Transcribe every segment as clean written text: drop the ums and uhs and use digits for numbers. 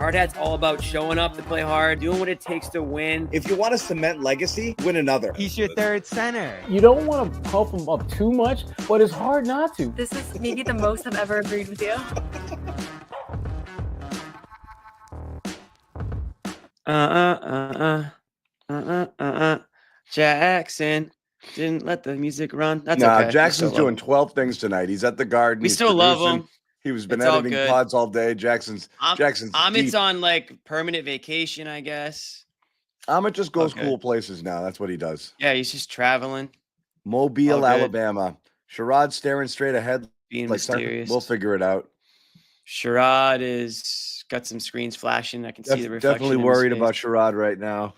Hard hat's all about showing up to play hard, doing what it takes to win. If you want to cement legacy, win another. He's your third center. You don't want to pump him up too much, but it's hard not to. This is maybe the most I've ever agreed with you. Jackson didn't let the music run. That's nah, okay. Jackson's doing 12 things tonight. He's at the Garden. We He's still love producing. him. He was been It's all editing good. pods all day. Jackson's Amit's deep. on like permanent vacation, I guess. Amit just goes Okay. cool places now. That's what he does. Yeah, he's just traveling, Mobile, All good. Alabama. Sherrod staring straight ahead. being Like something- mysterious. we'll figure it out. Sherrod is got some screens flashing. I can see the reflection. Definitely in his worried face. about Sherrod right now.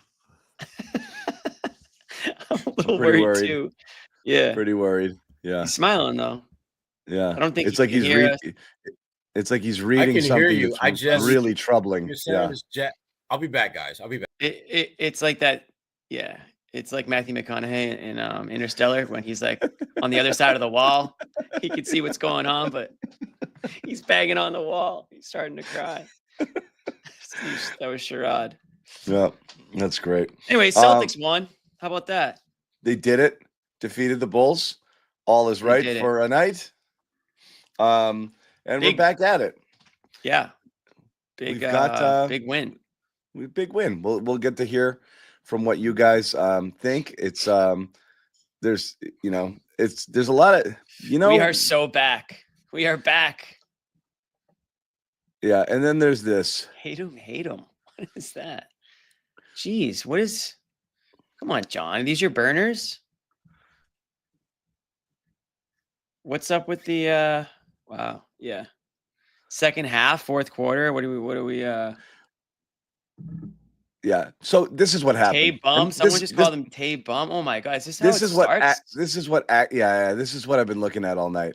I'm a little pretty worried worried. too. Yeah, Pretty worried. Yeah. he's smiling though. Yeah. I don't think it's he like can he's hear us. it's like he's reading can hear something you. that's I just- really troubling. You're Yeah. saying this jet. I'll be back, guys. I'll be back. It's like that. Yeah, it's like Matthew McConaughey in Interstellar when he's like on the other side of the wall. He can see what's going on, but he's banging on the wall. He's starting to cry. That was Sherrod. Yeah. That's great. Anyway, Celtics won. How about that? They did it. Defeated the Bulls. All is They right did it. for a night. And we're Big- back at it. Yeah, big We've got, big win. Big win. We'll get to hear from what you guys think. It's there's there's a lot of We are so back. We are back. yeah, and then there's this. Hate him. What is that? Jeez, what is? Come on, John. Are these your burners? What's up with the? Wow, yeah. Second half, fourth quarter. What do we? Yeah. So this is what happened. Tay Bum. And Someone this- just this- called him Tay Bum. Oh my God, is this how This it is what starts? this is what this is what I've been looking at all night.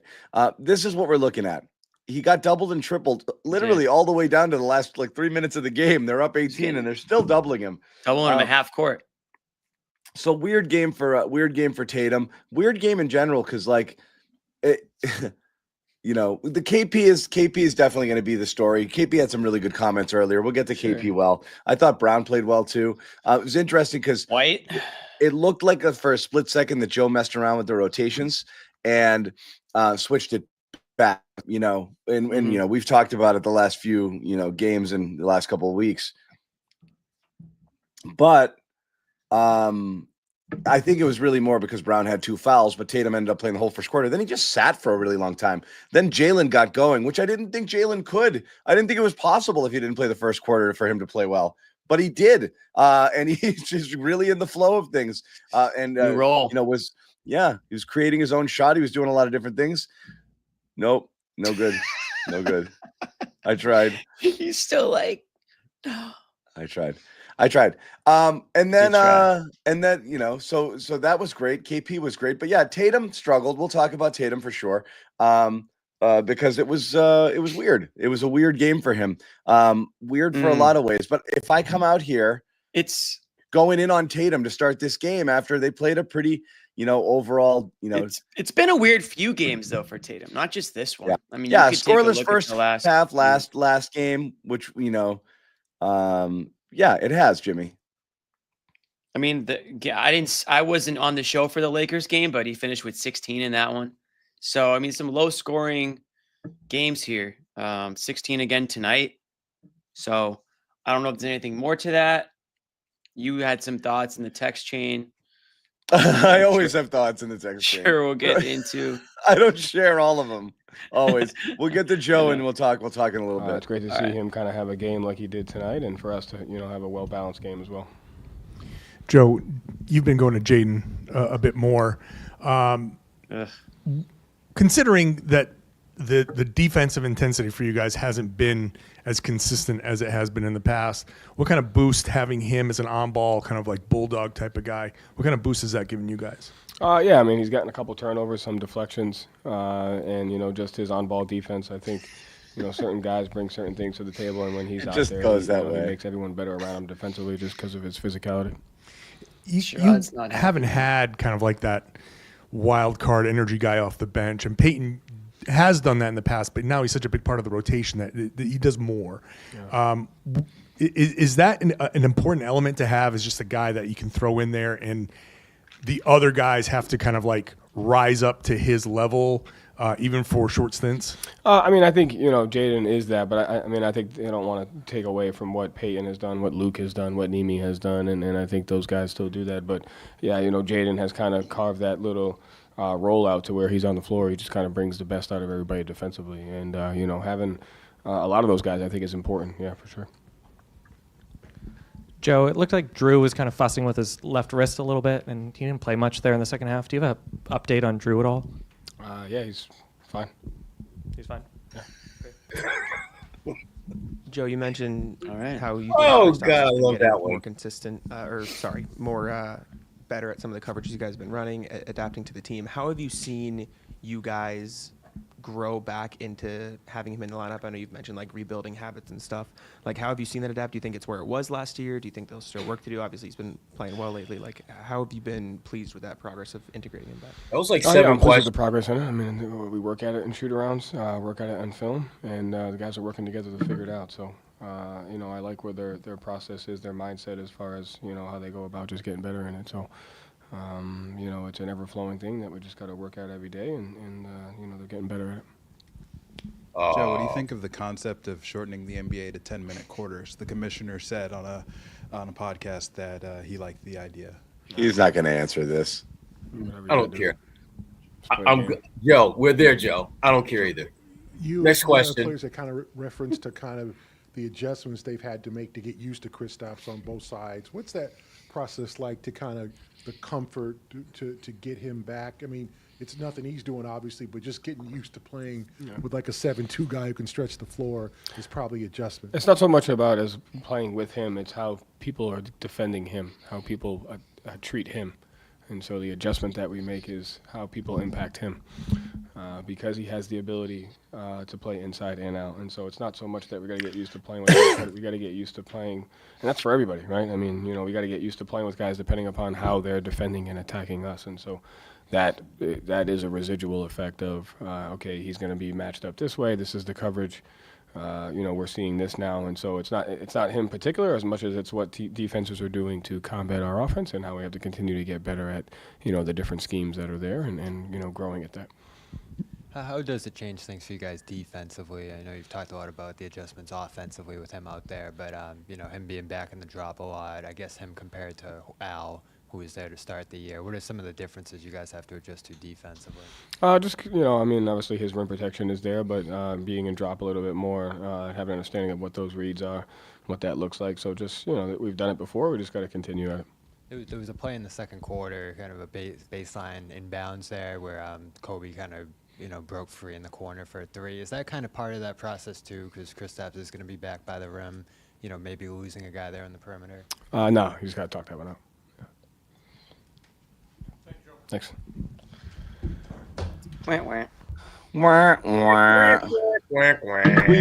This is what we're looking at. He got doubled and tripled literally all the way down to the last like 3 minutes of the game. They're up 18 and they're still doubling him. Doubling him at half court. So weird game for Tatum. Weird game in general because like it, the KP is definitely going to be the story. KP had some really good comments earlier. We'll get to KP Sure. well. I thought Brown played well too. It was interesting because White. it looked like for a split second that Joe messed around with the rotations and switched it back. And we've talked about it the last few games and the last couple of weeks. But I think it was really more because Brown had 2 fouls, but Tatum ended up playing the whole first quarter. Then he just sat for a really long time. Then Jalen got going, which I didn't think Jalen could. I didn't think it was possible if he didn't play the first quarter for him to play well, but he did. And he's just really in the flow of things. Roll. He was creating his own shot. He was doing a lot of different things. Nope, no good, no good. I tried. He's still like. I tried. And then so that was great. KP was great, but yeah, Tatum struggled. We'll talk about Tatum for sure. Because it was weird. It was a weird game for him. Weird for a lot of ways. But if I come out here, It's going in on Tatum to start this game after they played a pretty, overall, it's been a weird few games though for Tatum, not just this one. Yeah. I mean, yeah, you could take a scoreless look at first the last half, last game, which it has, Jimmy. I mean, I wasn't on the show for the Lakers game, but he finished with 16 in that one. So I mean, some low scoring games here. 16 again tonight. So I don't know if there's anything more to that. You had some thoughts in the text chain. I always have thoughts in the text chain. Sure, we'll get into. I don't share all of them. Always. We'll get to Joe and we'll talk in a little bit. It's great to see him kind of have a game like he did tonight, and for us to have a well-balanced game as well. Joe, you've been going to Jaden a bit more. Considering that the defensive intensity for you guys hasn't been as consistent as it has been in the past, what kind of boost having him as an on-ball kind of like bulldog type of guy, what kind of boost is that giving you guys? Yeah, I mean, he's gotten a couple turnovers, some deflections, and just his on-ball defense. I think certain guys bring certain things to the table, and when he's out just there, goes he that way. makes everyone better around him defensively just because of his physicality. You Sherrod's not happy. haven't had kind of like that wild card energy guy off the bench, and Peyton has done that in the past, but now he's such a big part of the rotation that he does more. Yeah. Is that an important element to have? Is just a guy that you can throw in there, and the other guys have to kind of like rise up to his level, even for short stints? I mean, I think, Jaden is that, but I think they don't want to take away from what Peyton has done, what Luke has done, what Nimi has done, and I think those guys still do that. But, yeah, Jaden has kind of carved that little rollout to where he's on the floor. He just kind of brings the best out of everybody defensively. And, having a lot of those guys I think is important, yeah, for sure. Joe, it looked like Drew was kind of fussing with his left wrist a little bit, and he didn't play much there in the second half. Do you have an update on Drew at all? Yeah, he's fine. He's fine. Yeah. Joe, you mentioned how you God, I love that one. More consistent, more better at some of the coverages you guys have been running, adapting to the team. How have you seen you guys grow back into having him in the lineup? I know you've mentioned like rebuilding habits and stuff. Like, how have you seen that adapt? Do you think it's where it was last year? Do you think there's still work to do? Obviously, he's been playing well lately. Like, how have you been pleased with that progress of integrating him back? That was like I'm 7 pleased with questions. the progress in it. I mean, we work at it in shoot-arounds, work at it on film, and the guys are working together to figure it out. So, I like where their process is, their mindset as far as, how they go about just getting better in it. So, it's an ever-flowing thing that we just got to work at every day, and they're getting better at it. Joe, what do you think of the concept of shortening the NBA to 10-minute quarters? The commissioner said on a podcast that he liked the idea. He's not going to answer this. I don't care. I'm Joe. We're there, Joe. I don't care either. Next question. Players that kind of reference to kind of the adjustments they've had to make to get used to Kristaps on both sides. What's that process like to kind of the comfort to get him back? I mean, it's nothing he's doing, obviously, but just getting used to playing with like a 7-2 guy who can stretch the floor is probably adjustment. It's not so much about as playing with him. It's how people are defending him, how people treat him. And so the adjustment that we make is how people impact him because he has the ability to play inside and out. And so it's not so much that we got to get used to playing with guys, but we got to get used to playing. And that's for everybody, right? I mean, we got to get used to playing with guys depending upon how they're defending and attacking us. And so that is a residual effect of, okay, he's going to be matched up this way. This is the coverage. We're seeing this now. And so it's not him particular as much as it's what defenses are doing to combat our offense and how we have to continue to get better at, the different schemes that are there and growing at that. How does it change things for you guys defensively? I know you've talked a lot about the adjustments offensively with him out there, but, him being back in the drop a lot, I guess him compared to Al, who was there to start the year. What are some of the differences you guys have to adjust to defensively? Obviously his rim protection is there, but being in drop a little bit more, having an understanding of what those reads are, what that looks like. So just, we've done it before. We just got to continue at it. There was a play in the second quarter, kind of a baseline inbounds there where Kobe kind of, broke free in the corner for a three. Is that kind of part of that process too? Because Kristaps is going to be back by the rim, maybe losing a guy there on the perimeter? No, he's got to talk that one out. Thanks. We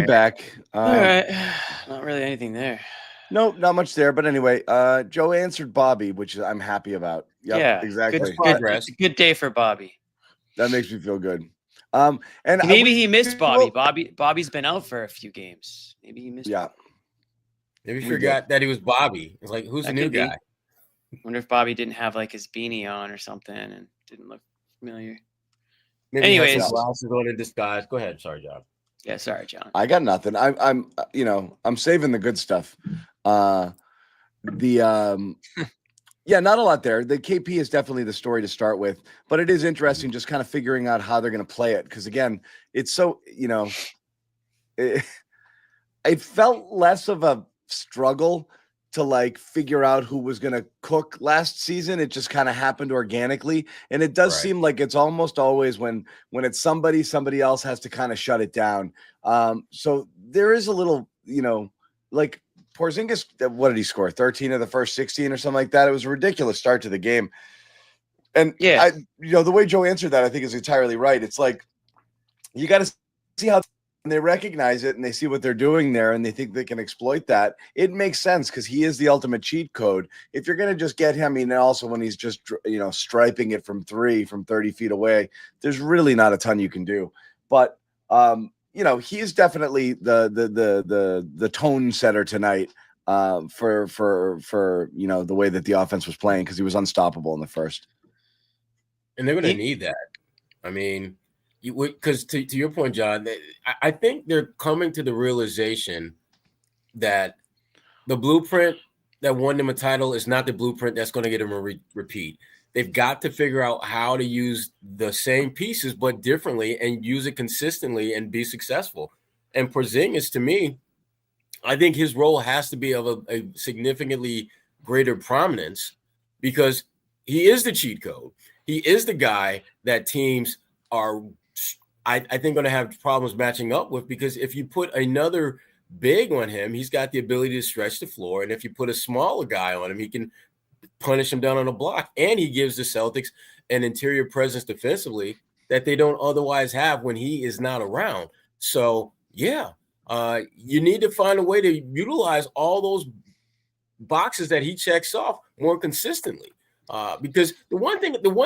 back. All right. Not really anything there. Nope, not much there. But anyway, Joe answered Bobby, which I'm happy about. Yep, yeah, exactly. Good day for Bobby. That makes me feel good. And maybe he missed Bobby. Bobby's been out for a few games. Maybe he missed. Yeah. Maybe he forgot that he was Bobby. It's like, who's the new guy? Wonder if Bobby didn't have like his beanie on or something and didn't look familiar. Maybe anyways, glasses on in disguise. Go ahead. Sorry, John. Yeah, sorry, John. I got nothing. I'm saving the good stuff. Yeah, not a lot there. The KP is definitely the story to start with, but it is interesting just kind of figuring out how they're going to play it. Because again, it's so, it felt less of a struggle to like figure out who was going to cook last season. It just kind of happened organically. And it does seem like it's almost always when it's somebody else has to kind of shut it down. So there is a little, like Porzingis, what did he score? 13 of the first 16 or something like that. It was a ridiculous start to the game. And yeah, the way Joe answered that, I think is entirely right. It's like, you got to see how they recognize it and they see what they're doing there and they think they can exploit that. It makes sense because he is the ultimate cheat code. If you're going to just get him, and also when he's just, striping it from 3 from 30 feet away, there's really not a ton you can do. But He's definitely the tone setter tonight for the way that the offense was playing, because he was unstoppable in the first. And they're going to need that. I mean, because to your point, John, I think they're coming to the realization that the blueprint that won them a title is not the blueprint that's going to get them a repeat. They've got to figure out how to use the same pieces but differently and use it consistently and be successful. And Porzingis, to me, I think his role has to be of a significantly greater prominence, because he is the cheat code. He is the guy that teams are, I think, going to have problems matching up with, because if you put another big on him, he's got the ability to stretch the floor. And if you put a smaller guy on him, he can punish him down on the block. And he gives the Celtics an interior presence defensively that they don't otherwise have when he is not around. So, yeah, you need to find a way to utilize all those boxes that he checks off more consistently. Because the one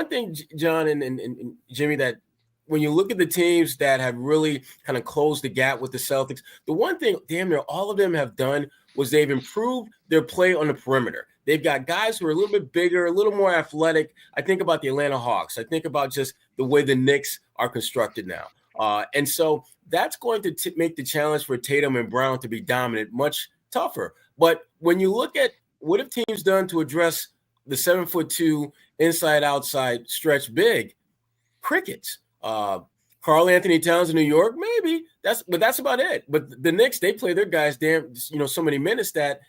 thing, John and Jimmy, that when you look at the teams that have really kind of closed the gap with the Celtics, the one thing damn near all of them have done was they've improved their play on the perimeter. They've got guys who are a little bit bigger, a little more athletic. I think about the Atlanta Hawks. I think about just the way the Knicks are constructed now. And so that's going to make the challenge for Tatum and Brown to be dominant much tougher. But when you look at what have teams done to address the 7'2" inside-outside stretch big, crickets. Karl Anthony Towns in New York, maybe that's about it. But the Knicks, they play their guys so many minutes that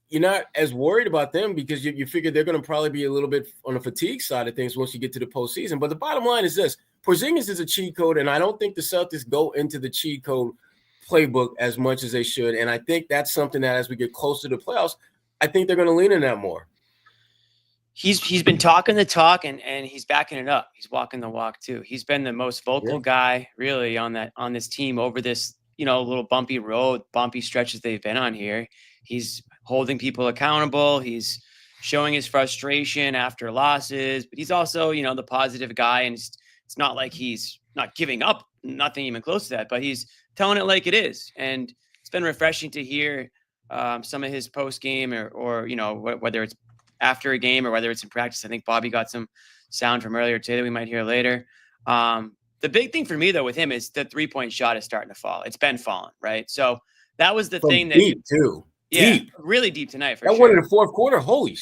you're not as worried about them, because you figure they're going to probably be a little bit on the fatigue side of things once you get to the postseason. But the bottom line is this: Porzingis is a cheat code, and I don't think the Celtics go into the cheat code playbook as much as they should. And I think that's something that as we get closer to the playoffs, I think they're going to lean in that more. He's been talking the talk and he's backing it up. He's walking the walk too. He's been the most vocal guy really on this team over this, little bumpy road, bumpy stretches they've been on here. He's holding people accountable. He's showing his frustration after losses, but he's also, the positive guy. And it's not like he's not giving up, nothing even close to that, but he's telling it like it is. And it's been refreshing to hear some of his post game or whether it's after a game or whether it's in practice. I think Bobby got some sound from earlier today that we might hear later. The big thing for me though with him is the 3-point shot is starting to fall. It's been falling, right? So that was the thing that deep too. Yeah, deep. Really deep tonight. That one in the fourth quarter. Holy.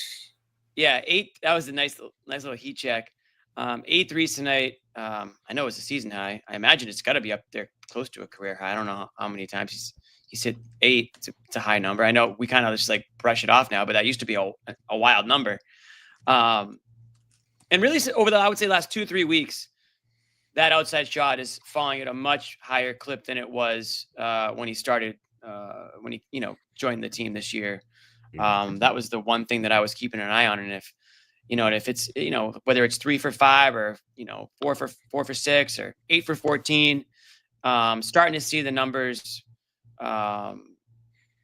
Yeah, 8. That was a nice little heat check. 8 threes tonight. I know it's a season high. I imagine it's got to be up there close to a career high. I don't know how many times he's hit 8. It's a high number. I know we kind of just like brush it off now, but that used to be a wild number. And really over I would say last 2-3 weeks, that outside shot is falling at a much higher clip than it was when he started, when he joined the team this year. That was the one thing that I was keeping an eye on. And if it's, whether it's 3 for 5 or, 4 for 6 or 8 for 14, starting to see the numbers at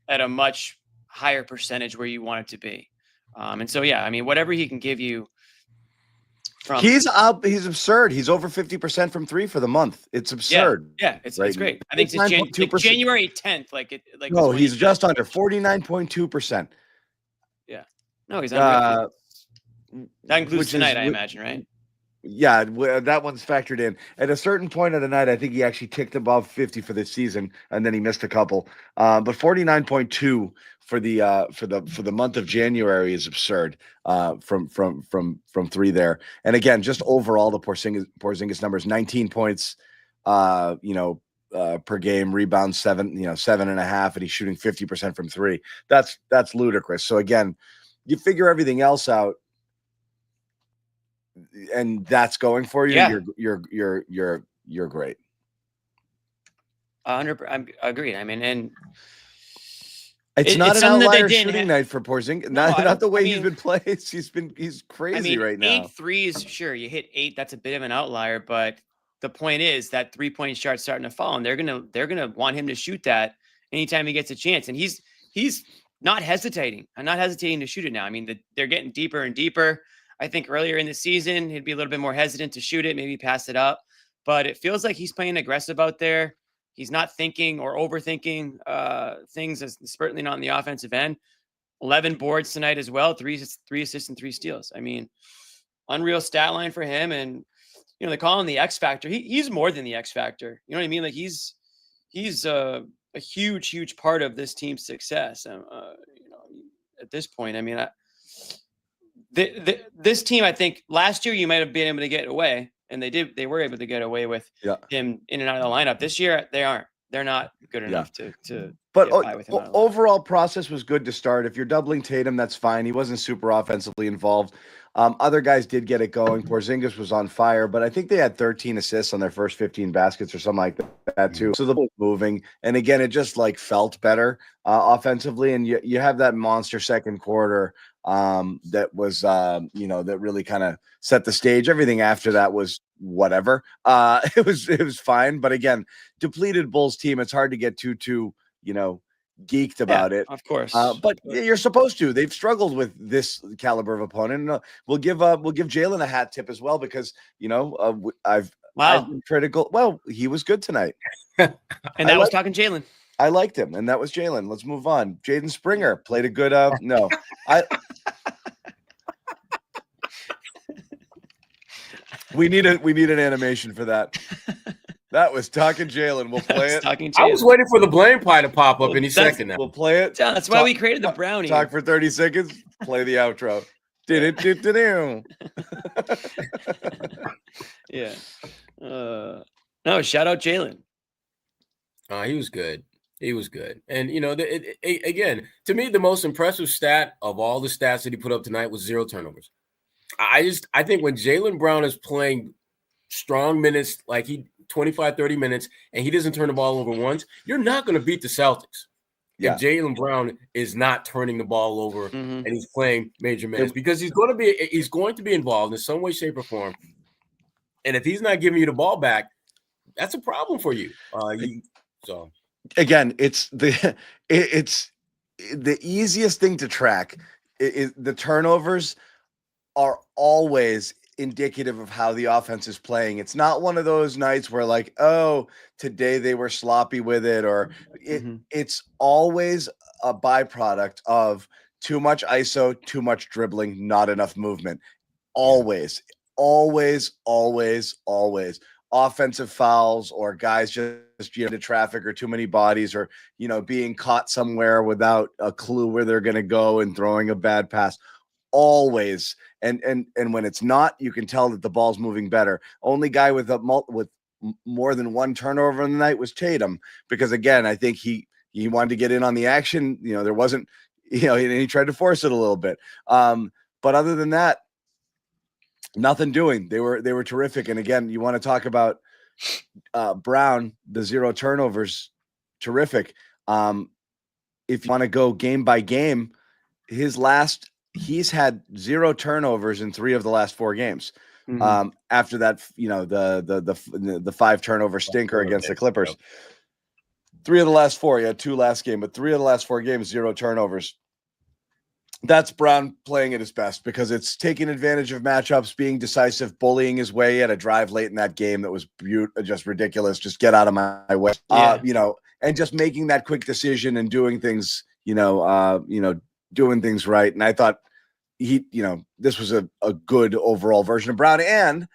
a much higher percentage where you want it to be. And so, yeah, I mean, whatever he can give you. He's absurd. He's over 50% from 3 for the month. It's absurd. Yeah, it's great. I think it's January 10th. No, he's just under 49.2%. Yeah. No, he's under. That includes tonight, I imagine, right? Yeah, that one's factored in. At a certain point of the night, I think he actually ticked above 50 for this season, and then he missed a couple. But 49.2 for the month of January is absurd. From 3 there, and again, just overall the Porzingis numbers: 19 points, per game, rebounds 7.5, and he's shooting 50% from 3. That's ludicrous. So again, you figure everything else out, and that's going for you. Yeah. You're great. 100%. I'm agreed. I mean, and it's not an outlier shooting night for Porzingis. Not the way he's been playing. He's crazy right now. 8 threes, sure, you hit 8. That's a bit of an outlier, but the point is that 3-point shot's starting to fall, and they're gonna want him to shoot that anytime he gets a chance. And he's not hesitating. I'm not hesitating to shoot it now. I mean, they're getting deeper and deeper. I think earlier in the season, he'd be a little bit more hesitant to shoot it, maybe pass it up. but it feels like he's playing aggressive out there. He's not thinking or overthinking things, certainly not on the offensive end. 11 boards tonight as well, three assists and 3 steals. I mean, unreal stat line for him. And, they call him the X factor. He's more than the X factor. You know what I mean? Like he's a huge part of this team's success. At this point, I mean, this team, I think last year you might have been able to get away, and they were able to get away with him in and out of the lineup. This year they aren't. They're not good enough to But get by with him out of the lineup. overall process was good to start. If you're doubling Tatum, that's fine. He wasn't super offensively involved. Other guys did get it going. Porzingis was on fire, but I think they had 13 assists on their first 15 baskets or something like that too. So the ball was moving, and again, it just like felt better offensively. And you have that monster second quarter that was that really kind of set the stage. Everything after that was whatever. It was fine, but again, depleted Bulls team. It's hard to get too geeked about it, of course. But you're supposed to. They've struggled with this caliber of opponent. We'll give Jalen a hat tip as well because I've been critical. Well, he was good tonight, and that was talking Jalen. I liked him, and that was Jalen. Let's move on. Jaden Springer played a good. No, we need an animation for that. That was talking Jalen. We'll play it. I was waiting for the blame pie to pop up any second now. We'll play it. John, that's why we created the brownie. Talk for 30 seconds. Play the outro. Yeah. No, shout out Jalen. He was good. He was good. And, again, to me, the most impressive stat of all the stats that he put up tonight was 0 turnovers. I think when Jaylen Brown is playing strong minutes, like 25, 30 minutes, and he doesn't turn the ball over once, you're not going to beat the Celtics. Yeah. If Jaylen Brown is not turning the ball over and he's playing major minutes, because he's going to be involved in some way, shape, or form. And if he's not giving you the ball back, that's a problem for you. Again, it's the easiest thing to track. The turnovers are always indicative of how the offense is playing. It's not one of those nights where like, oh, today they were sloppy with it, or it's always a byproduct of too much ISO, too much dribbling, not enough movement. Always offensive fouls or guys just into traffic or too many bodies or being caught somewhere without a clue where they're going to go and throwing a bad pass. Always. And when it's not, you can tell that the ball's moving better. Only guy with more than one turnover in the night was Tatum, because again, I think he wanted to get in on the action. There wasn't, and he tried to force it a little bit. But other than that, nothing doing. They were terrific. And again, you want to talk about Brown, the 0 turnovers, terrific. If you want to go game by game, he's had 0 turnovers in 3 of the last 4 games. After that, the 5 turnover stinker against the Clippers. 3 of the last 4. He had 2 last game, but 3 of the last 4 games, 0 turnovers. That's Brown playing at his best, because it's taking advantage of matchups, being decisive, bullying his way. He had a drive late in that game that was just ridiculous. Just get out of my way, and just making that quick decision and doing things, doing things right. And I thought this was a good overall version of Brown. And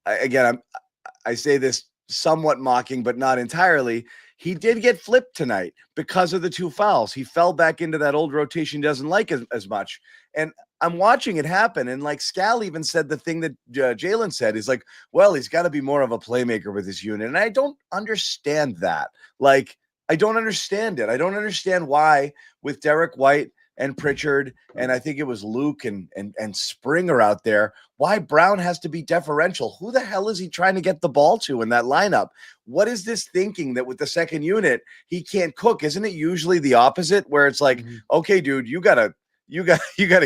I say this somewhat mocking, but not entirely. He did get flipped tonight because of the 2 fouls. He fell back into that old rotation he doesn't like as much. And I'm watching it happen. And like Scal even said the thing that Jalen said is like, well, he's got to be more of a playmaker with his unit. And I don't understand that. Like, I don't understand it. I don't understand why with Derek White and Pritchard, and I think it was Luke and Springer out there, why Brown has to be deferential. Who the hell is he trying to get the ball to in that lineup? What is this thinking that with the second unit, he can't cook? Isn't it usually the opposite, where it's like, okay, dude, you gotta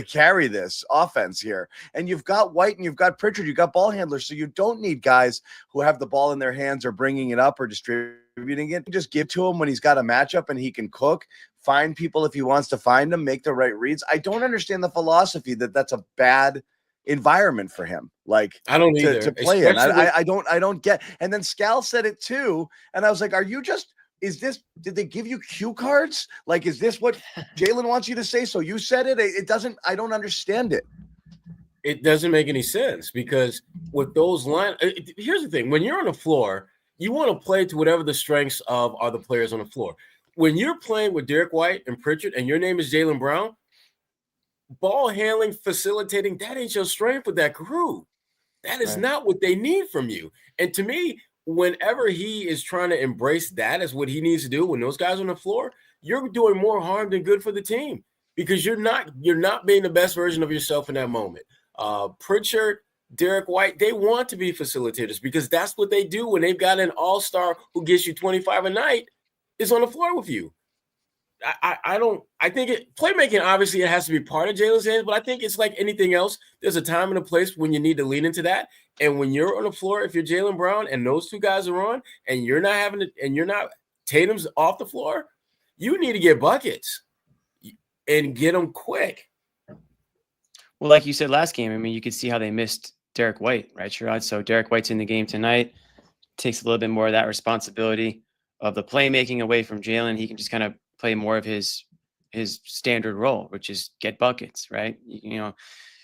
carry this offense here. And you've got White and you've got Pritchard, you've got ball handlers. So you don't need guys who have the ball in their hands or bringing it up or distributing it. Just give to him when he's got a matchup and he can cook, find people if he wants to find them, make the right reads. I don't understand the philosophy that that's a bad environment for him, like I don't either. to play in. Especially I don't get. And then Scal said it too, and I was like, did they give you cue cards? Like, is this what Jalen wants you to say? So you said it. It doesn't. I don't understand it. It doesn't make any sense because with those here's the thing: when you're on the floor, you want to play to whatever the strengths of are the players on the floor. When you're playing with Derek White and Pritchard, and your name is Jaylen Brown, ball handling, facilitating, that ain't your strength with that crew. That is not what they need from you. And to me, whenever he is trying to embrace that as what he needs to do when those guys are on the floor, you're doing more harm than good for the team because you're not being the best version of yourself in that moment. Pritchard, Derek White, they want to be facilitators because that's what they do when they've got an all-star who gets you 25 a night is on the floor with you. I think playmaking, obviously it has to be part of Jalen's hands, but I think it's like anything else. There's a time and a place when you need to lean into that. And when you're on the floor, if you're Jaylen Brown and those two guys are on and you're not Tatum's off the floor, you need to get buckets and get them quick. Well, like you said last game, I mean, you could see how they missed Derek White, right, Sherrod? So Derek White's in the game tonight, takes a little bit more of that responsibility of the playmaking away from Jalen. He can just kind of play more of his standard role, which is get buckets, right? You know,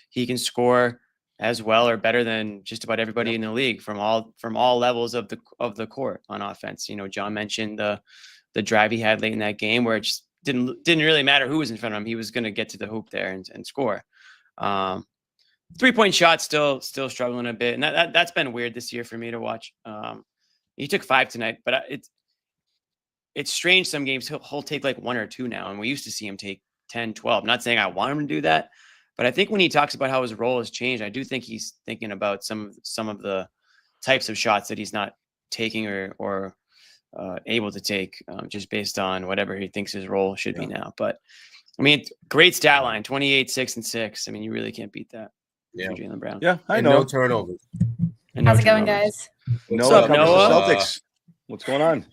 he can score as well or better than just about everybody in the league from all levels of the court on offense. You know, John mentioned the drive he had late in that game where it just didn't really matter who was in front of him. He was going to get to the hoop there and score. 3-point shot still struggling a bit, and that's been weird this year for me to watch. He took 5 tonight, but it's strange. Some games he'll take like 1 or 2 now, and we used to see him take 10, 12. Not saying I want him to do that, but I think when he talks about how his role has changed, I do think he's thinking about some of the types of shots that he's not taking or able to take just based on whatever he thinks his role should be now. But I mean, great stat line, 28, 6 and 6. I mean, you really can't beat that. Yeah, for Jaylen Brown. Yeah, I know. No turnovers. How's it going, guys? Noah, Noah? Celtics. What's going on?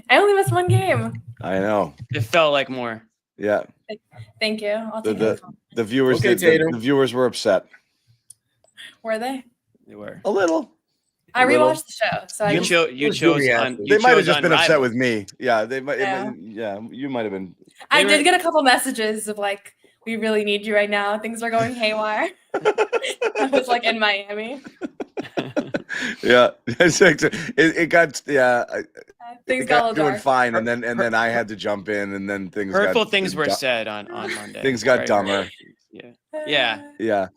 I only missed 1 game. I know. It felt like more. Yeah. Thank you. I'll take it. The viewers, Okay, the viewers were upset. Were they? They were. A little. I rewatched the show, so I You chose. They might have just been upset Unrivaled. with me. Yeah, they might. Yeah. You might have been. I did get a couple messages of like, we really need you right now. Things are going haywire. I was like in Miami. Yeah, it got Things it got a got little doing dark. fine, and then I had to jump in, and then Hurtful things were said on Monday. Things got Very dumber. Yeah. Yeah.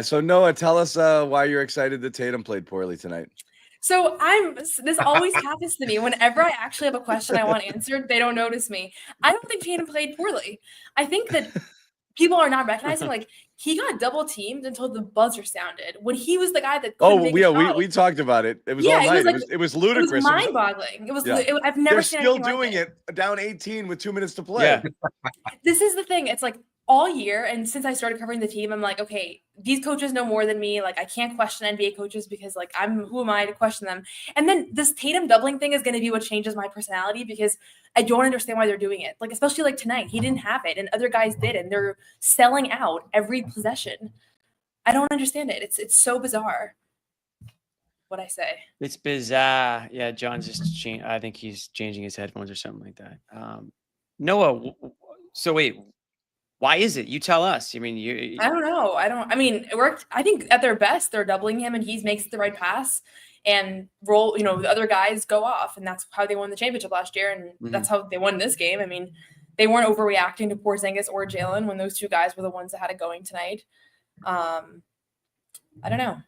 So Noah, tell us why you're excited that Tatum played poorly tonight. So this always happens to me. Whenever I actually have a question I want answered, they don't notice me. I don't think Tatum played poorly. I think that people are not recognizing, like, he got double teamed until the buzzer sounded when he was the guy that couldn't make a shot. We talked about it. It was all night. It was ludicrous. It was mind-boggling. I've never They're seen still anything doing like it down 18 with 2 minutes to play. Yeah. This is the thing. It's like all year, and since I started covering the team, I'm like, okay, these coaches know more than me. Like, I can't question NBA coaches because, like, who am I to question them? And then this Tatum doubling thing is going to be what changes my personality because I don't understand why they're doing it. Like, especially like tonight, he didn't have it, and other guys did, and they're selling out every possession. I don't understand it. It's so bizarre. What I say? It's bizarre. Yeah, John's just I think he's changing his headphones or something like that. Noah, so wait. Why is it? You tell us. I mean, I don't know. I mean, it worked. I think at their best, they're doubling him and he makes the right pass and roll, the other guys go off. And that's how they won the championship last year. And that's how they won this game. I mean, they weren't overreacting to Porzingis or Jalen when those two guys were the ones that had it going tonight. I don't know.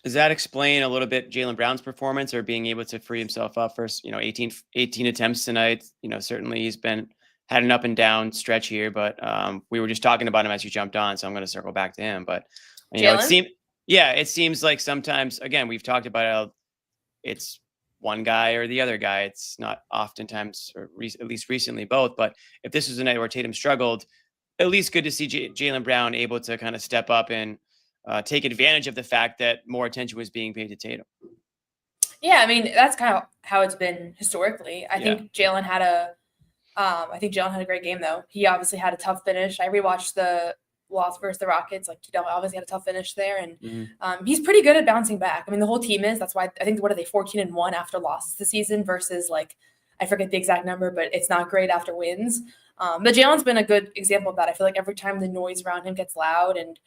Does that explain a little bit Jaylen Brown's performance or being able to free himself up for, 18 attempts tonight? Certainly he's had an up and down stretch here, but we were just talking about him as you jumped on, so I'm going to circle back to him. But it seems like sometimes, again, we've talked about how it's one guy or the other guy. It's not oftentimes, or at least recently, both. But if this was a night where Tatum struggled, at least good to see Jaylen Brown able to kind of step up and take advantage of the fact that more attention was being paid to Tatum. Yeah, I mean, that's kind of how it's been historically. I think Jalen had a great game, though. He obviously had a tough finish. I rewatched the loss versus the Rockets. Like, obviously had a tough finish there, and he's pretty good at bouncing back. I mean, the whole team is. That's why I think, what are they, 14-1 after losses this season versus, like, I forget the exact number, but it's not great after wins. But Jalen's been a good example of that. I feel like every time the noise around him gets loud and,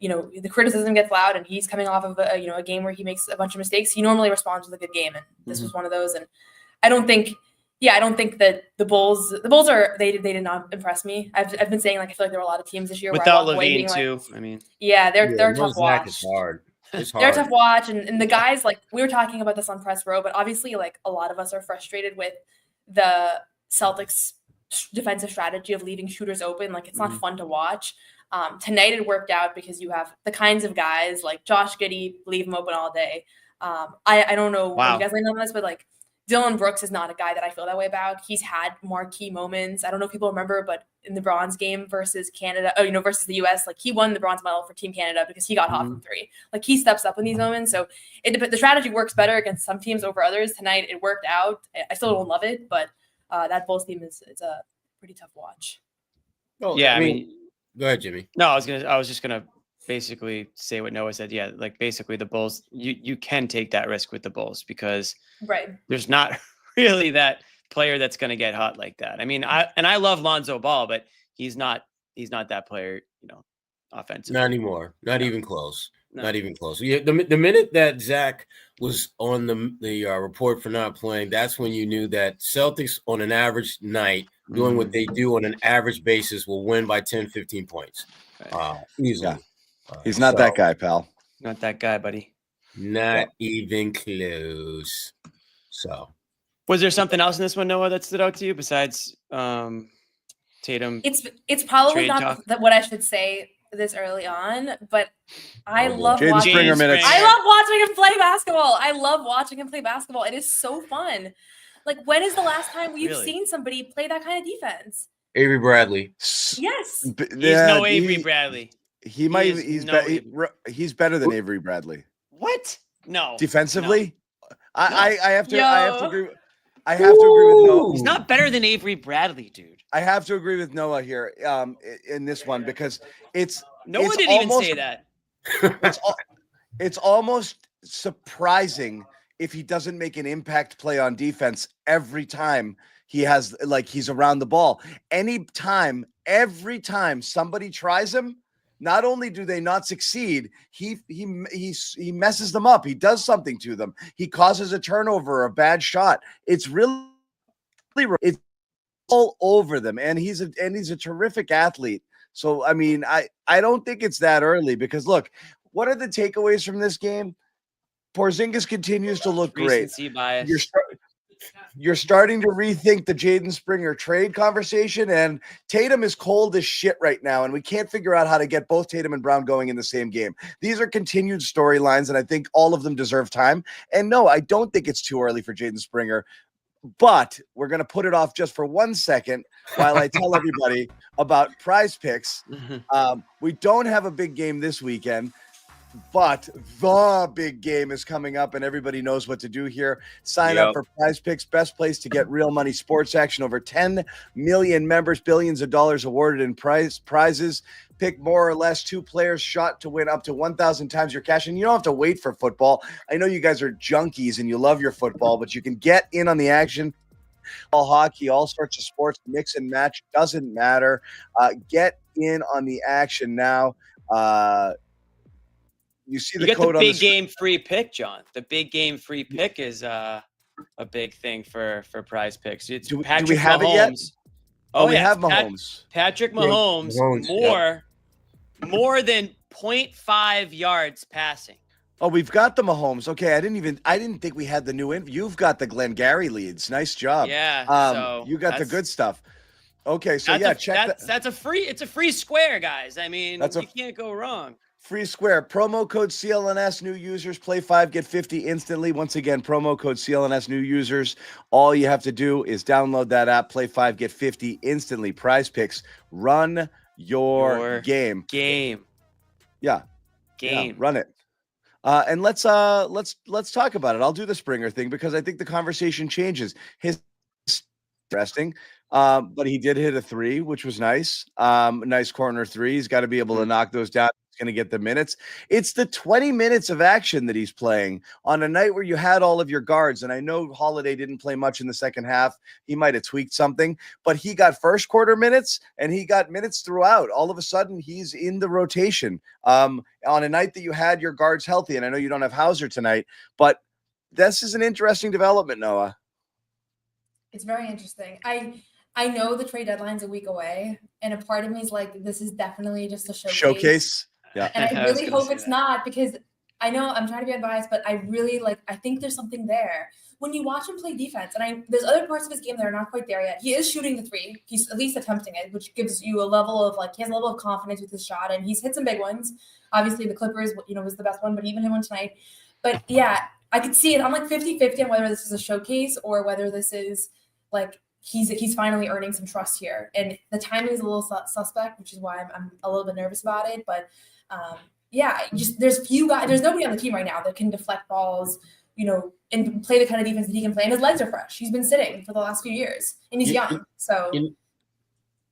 the criticism gets loud and he's coming off of a game where he makes a bunch of mistakes, he normally responds with a good game. And this was one of those. And I don't think that the Bulls they did not impress me. I've been saying, like, I feel like there were a lot of teams this year without where Levine too. I mean, they're a tough watch. It's hard. It's hard. They're a tough watch. And the guys, like, we were talking about this on press row, but obviously, like, a lot of us are frustrated with the Celtics defensive strategy of leaving shooters open. Like, it's not fun to watch. Tonight it worked out because you have the kinds of guys like Josh Giddey, leave him open all day. I don't know what you guys lean on this, but, like, Dylan Brooks is not a guy that I feel that way about. He's had marquee moments. I don't know if people remember, but in the bronze game versus Canada, versus the US, like, he won the bronze medal for Team Canada because he got hot from three. Like, he steps up in these moments. So the strategy works better against some teams over others. Tonight it worked out. I still don't love it, but that Bulls team is a pretty tough watch. Oh, yeah, I mean, go ahead, Jimmy. No, I was just gonna basically say what Noah said. Yeah, like, basically the Bulls, you can take that risk with the Bulls because there's not really that player that's gonna get hot like that. I mean, I love Lonzo Ball, but he's not that player, offensively. Not anymore. Not even close. No. Not even close. Yeah, the minute that Zach was on the report for not playing, that's when you knew that Celtics on an average night, doing what they do on an average basis, will win by 10, 15 points. Easily. Yeah. He's not that guy, pal. Not that guy, buddy. Not even close. So, was there something else in this one, Noah, that stood out to you besides Tatum? It's probably not what I should say this early on, but I love watching Springer minutes. I love watching him play basketball. I love watching him play basketball. It is so fun. Like, when is the last time we've seen somebody play that kind of defense? Avery Bradley. Yes. He's no Avery Bradley. He's better than Avery Bradley. What? No. Defensively? No. I have to agree. I have to agree with Noah. He's not better than Avery Bradley, dude. I have to agree with Noah here in this one because Noah didn't even say that. It's almost surprising if he doesn't make an impact play on defense every time he's around the ball. Every time somebody tries him, not only do they not succeed, he messes them up. He does something to them. He causes a turnover, a bad shot. It's all over them, and he's a terrific athlete. So, I mean, I don't think it's that early because, look, what are the takeaways from this game? Porzingis continues to look great. You're starting to rethink the Jaden Springer trade conversation, and Tatum is cold as shit right now, and we can't figure out how to get both Tatum and Brown going in the same game. These are continued storylines, and I think all of them deserve time. And no, I don't think it's too early for Jaden Springer, but we're going to put it off just for 1 second while I tell everybody about Prize Picks. We don't have a big game this weekend, but the big game is coming up, and everybody knows what to do here. Sign up for Prize Picks, best place to get real money sports action. Over 10 million members, billions of dollars awarded in prizes. Pick more or less 2 players shot to win up to 1,000 times your cash. And you don't have to wait for football. I know you guys are junkies and you love your football, but you can get in on the action. All hockey, all sorts of sports, mix and match, doesn't matter. Get in on the action now. You see the code on the big game free pick, John. The big game free pick is a big thing for Prize Picks. It's do we have it yet? Oh, we have Mahomes. Patrick Mahomes, more than 0.5 yards passing. Oh, we've got the Mahomes. Okay, I didn't think we had the new You've got the Glengarry leads. Nice job. Yeah. So you got the good stuff. Okay, so check that. It's a free square, guys. I mean, you can't go wrong. Free square. Promo code CLNS. New users play 5, get 50 instantly. Once again, promo code CLNS. New users. All you have to do is download that app. Play 5, get 50 instantly. Prize Picks. Run your game. Yeah. Game. Yeah, run it. And let's talk about it. I'll do the Springer thing because I think the conversation changes. His interesting. But he did hit a 3, which was nice. Nice corner 3. He's got to be able to knock those down. He's going to get the minutes. It's the 20 minutes of action that he's playing on a night where you had all of your guards. And I know Holiday didn't play much in the second half. He might have tweaked something, but he got first quarter minutes and he got minutes throughout. All of a sudden, he's in the rotation on a night that you had your guards healthy. And I know you don't have Hauser tonight, but this is an interesting development, Noah. It's very interesting. I know the trade deadline's a week away, and a part of me is like, this is definitely just a showcase. Yeah. And I really hope it's not, because I know I'm trying to be unbiased, but I really I think there's something there. When you watch him play defense, and there's other parts of his game that are not quite there yet. He is shooting the 3. He's at least attempting it, which gives you a level of he has a level of confidence with his shot, and he's hit some big ones. Obviously, the Clippers, was the best one, but even him one tonight. But yeah, I could see it. I'm 50-50 on whether this is a showcase or whether this is he's finally earning some trust here. And the timing is a little suspect, which is why I'm a little bit nervous about it. But there's few guys. There's nobody on the team right now that can deflect balls, and play the kind of defense that he can play. And his legs are fresh. He's been sitting for the last few years, and he's young. So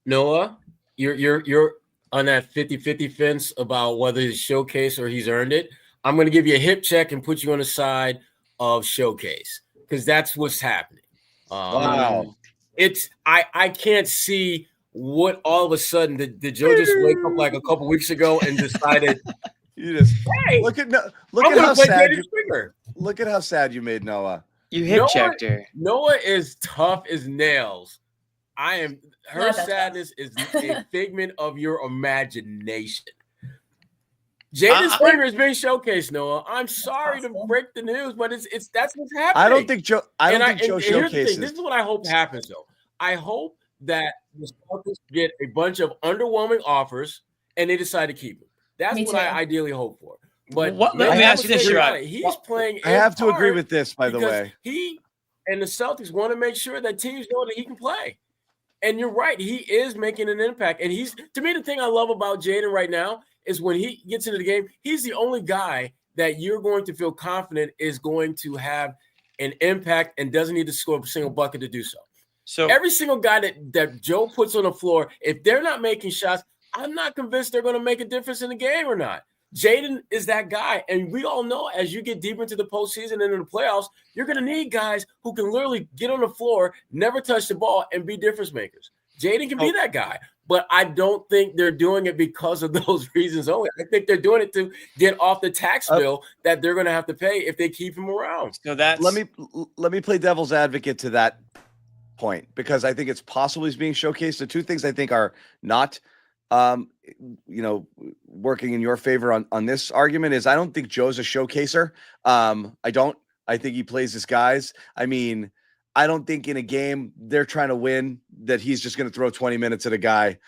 Noah, you're on that 50-50 fence about whether he's showcase or he's earned it. I'm going to give you a hip check and put you on the side of showcase, because that's what's happening. Wow. I can't see what all of a sudden did Joe just wake up a couple weeks ago and decided you just hey, look at how sad you made Noah. You hip checked her. Noah is tough as nails. Her sadness is a figment of your imagination. Jaden Springer has been showcased, Noah. I'm sorry to break the news, but that's what's happening. I don't think Joe showcases. This is what I hope happens, though. I hope that the Celtics get a bunch of underwhelming offers and they decide to keep him. That's what I ideally hope for. But let me ask you this, Sherrod. He's playing. I have to agree with this, by the way. He and the Celtics want to make sure that teams know that he can play. And you're right. He is making an impact. And to me, the thing I love about Jaden right now is when he gets into the game, he's the only guy that you're going to feel confident is going to have an impact and doesn't need to score a single bucket to do so. So every single guy that Joe puts on the floor, if they're not making shots, I'm not convinced they're going to make a difference in the game or not. Jaden is that guy. And we all know as you get deeper into the postseason and in the playoffs, you're going to need guys who can literally get on the floor, never touch the ball, and be difference makers. Jaden can be that guy. But I don't think they're doing it because of those reasons only. I think they're doing it to get off the tax bill that they're going to have to pay if they keep him around. So that's let me play devil's advocate to that point, because I think it's possible he's being showcased. The two things I think are not working in your favor on this argument is I don't think Joe's a showcaser. I think he plays his guys. I mean, I don't think in a game they're trying to win that he's just going to throw 20 minutes at a guy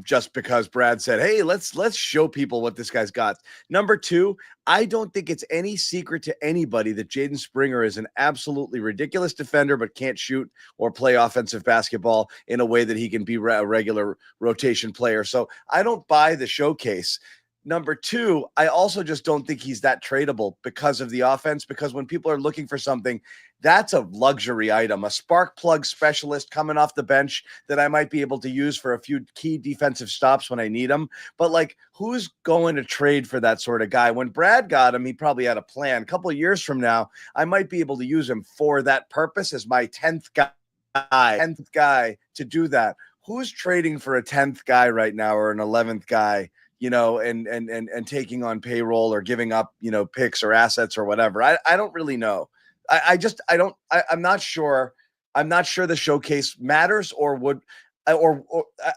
just because Brad said, hey, let's show people what this guy's got. Number two, I don't think it's any secret to anybody that Jaden Springer is an absolutely ridiculous defender, but can't shoot or play offensive basketball in a way that he can be a regular rotation player. So I don't buy the showcase. Number two, I also just don't think he's that tradable because of the offense, because when people are looking for something, that's a luxury item, a spark plug specialist coming off the bench that I might be able to use for a few key defensive stops when I need them. But who's going to trade for that sort of guy? When Brad got him, he probably had a plan. A couple of years from now, I might be able to use him for that purpose as my 10th guy to do that. Who's trading for a 10th guy right now or an 11th guy? And taking on payroll or giving up, picks or assets or whatever. I don't really know. I'm not sure. I'm not sure the showcase matters or I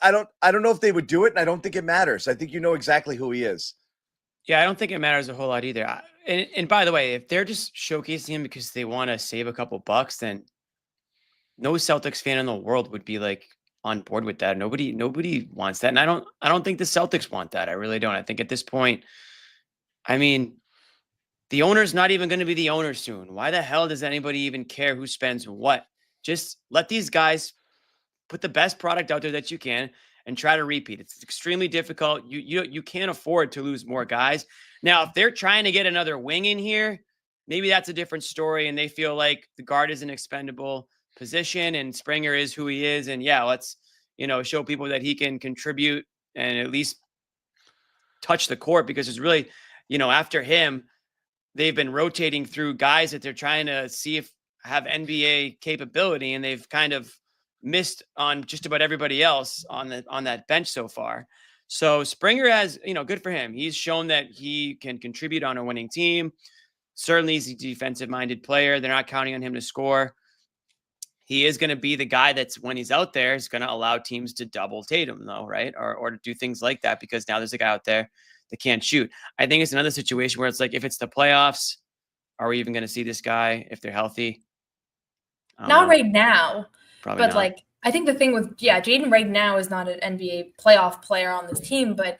don't know if they would do it. And I don't think it matters. I think you know exactly who he is. Yeah, I don't think it matters a whole lot either. And by the way, if they're just showcasing him because they want to save a couple bucks, then no Celtics fan in the world would be on board with that. Nobody wants that. And I don't think the Celtics want that. I really don't. I think at this point, I mean, the owner's not even going to be the owner soon. Why the hell does anybody even care who spends what? Just let these guys put the best product out there that you can and try to repeat. It's extremely difficult. You can't afford to lose more guys. Now, if they're trying to get another wing in here, maybe that's a different story and they feel like the guard isn't expendable. position, and Springer is who he is. And yeah, let's, show people that he can contribute and at least touch the court, because it's really, after him, they've been rotating through guys that they're trying to see if have NBA capability, and they've kind of missed on just about everybody else on that bench so far. So Springer has, good for him. He's shown that he can contribute on a winning team. Certainly he's a defensive minded player. They're not counting on him to score. He is going to be the guy that's, when he's out there, is going to allow teams to double Tatum, though, right? Or to do things like that, because now there's a guy out there that can't shoot. I think it's another situation where it's like, if it's the playoffs, are we even going to see this guy if they're healthy? Not right now. Probably but not. like, I think the thing with, Jaden right now is not an NBA playoff player on this team, but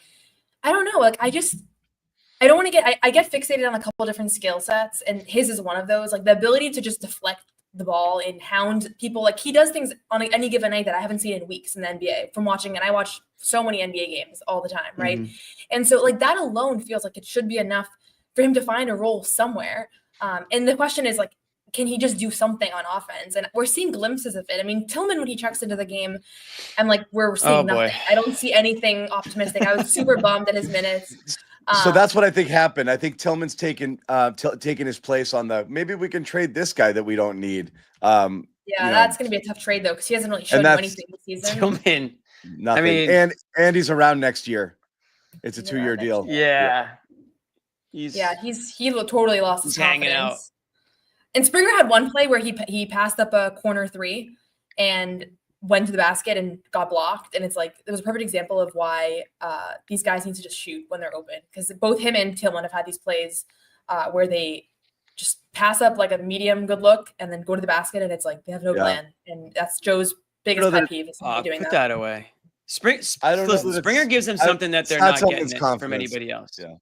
I don't know. Like, I don't want to I get fixated on a couple different skill sets, and his is one of those. Like, the ability to just deflect the ball and hound people. Like, he does things on any given night that I haven't seen in weeks in the NBA from watching. And I watch so many NBA games all the time. Right. Mm-hmm. And so like that alone feels like it should be enough for him to find a role somewhere. And the question is like, can he just do something on offense? And we're seeing glimpses of it. I mean, Tillman, when he checks into the game, I'm like, we're seeing nothing. I don't see anything optimistic. I was super bummed at his minutes. So that's what I think happened. I think Tillman's taken his place on maybe we can trade this guy that we don't need. That's going to be a tough trade, though, because he hasn't really shown you anything this season. Tillman, nothing. I mean, and he's around next year. It's a 2-year deal. Yeah. He totally lost his confidence. Hanging out. And Springer had one play where he passed up a corner three and went to the basket and got blocked. And it's like, it was a perfect example of why these guys need to just shoot when they're open. Because both him and Tillman have had these plays where they just pass up like a medium good look and then go to the basket, and it's like they have no plan. And that's Joe's biggest pet peeve is doing put that away. Springer gives them something that they're not getting from anybody else. Yeah.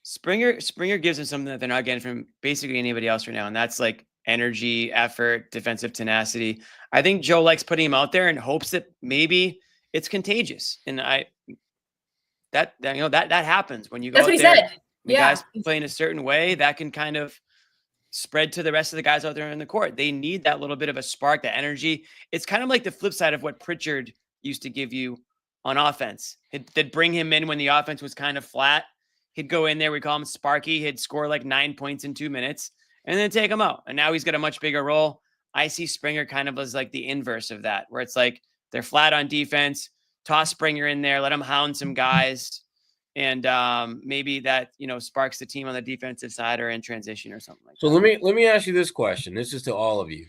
Springer gives them something that they're not getting from basically anybody else right now. And that's like energy, effort, defensive tenacity. I think Joe likes putting him out there and hopes that maybe it's contagious. And that happens when you go. That's what he said. Guys play in a certain way that can kind of spread to the rest of the guys out there in the court. They need that little bit of a spark, that energy. It's kind of like the flip side of what Pritchard used to give you on offense. They'd bring him in when the offense was kind of flat. He'd go in there, we call him Sparky. He'd score like 9 points in 2 minutes and then take him out. And now he's got a much bigger role. I see Springer kind of as like the inverse of that, where it's like they're flat on defense, toss Springer in there, let him hound some guys. And maybe that, sparks the team on the defensive side or in transition or something like that. So let me ask you this question. This is to all of you.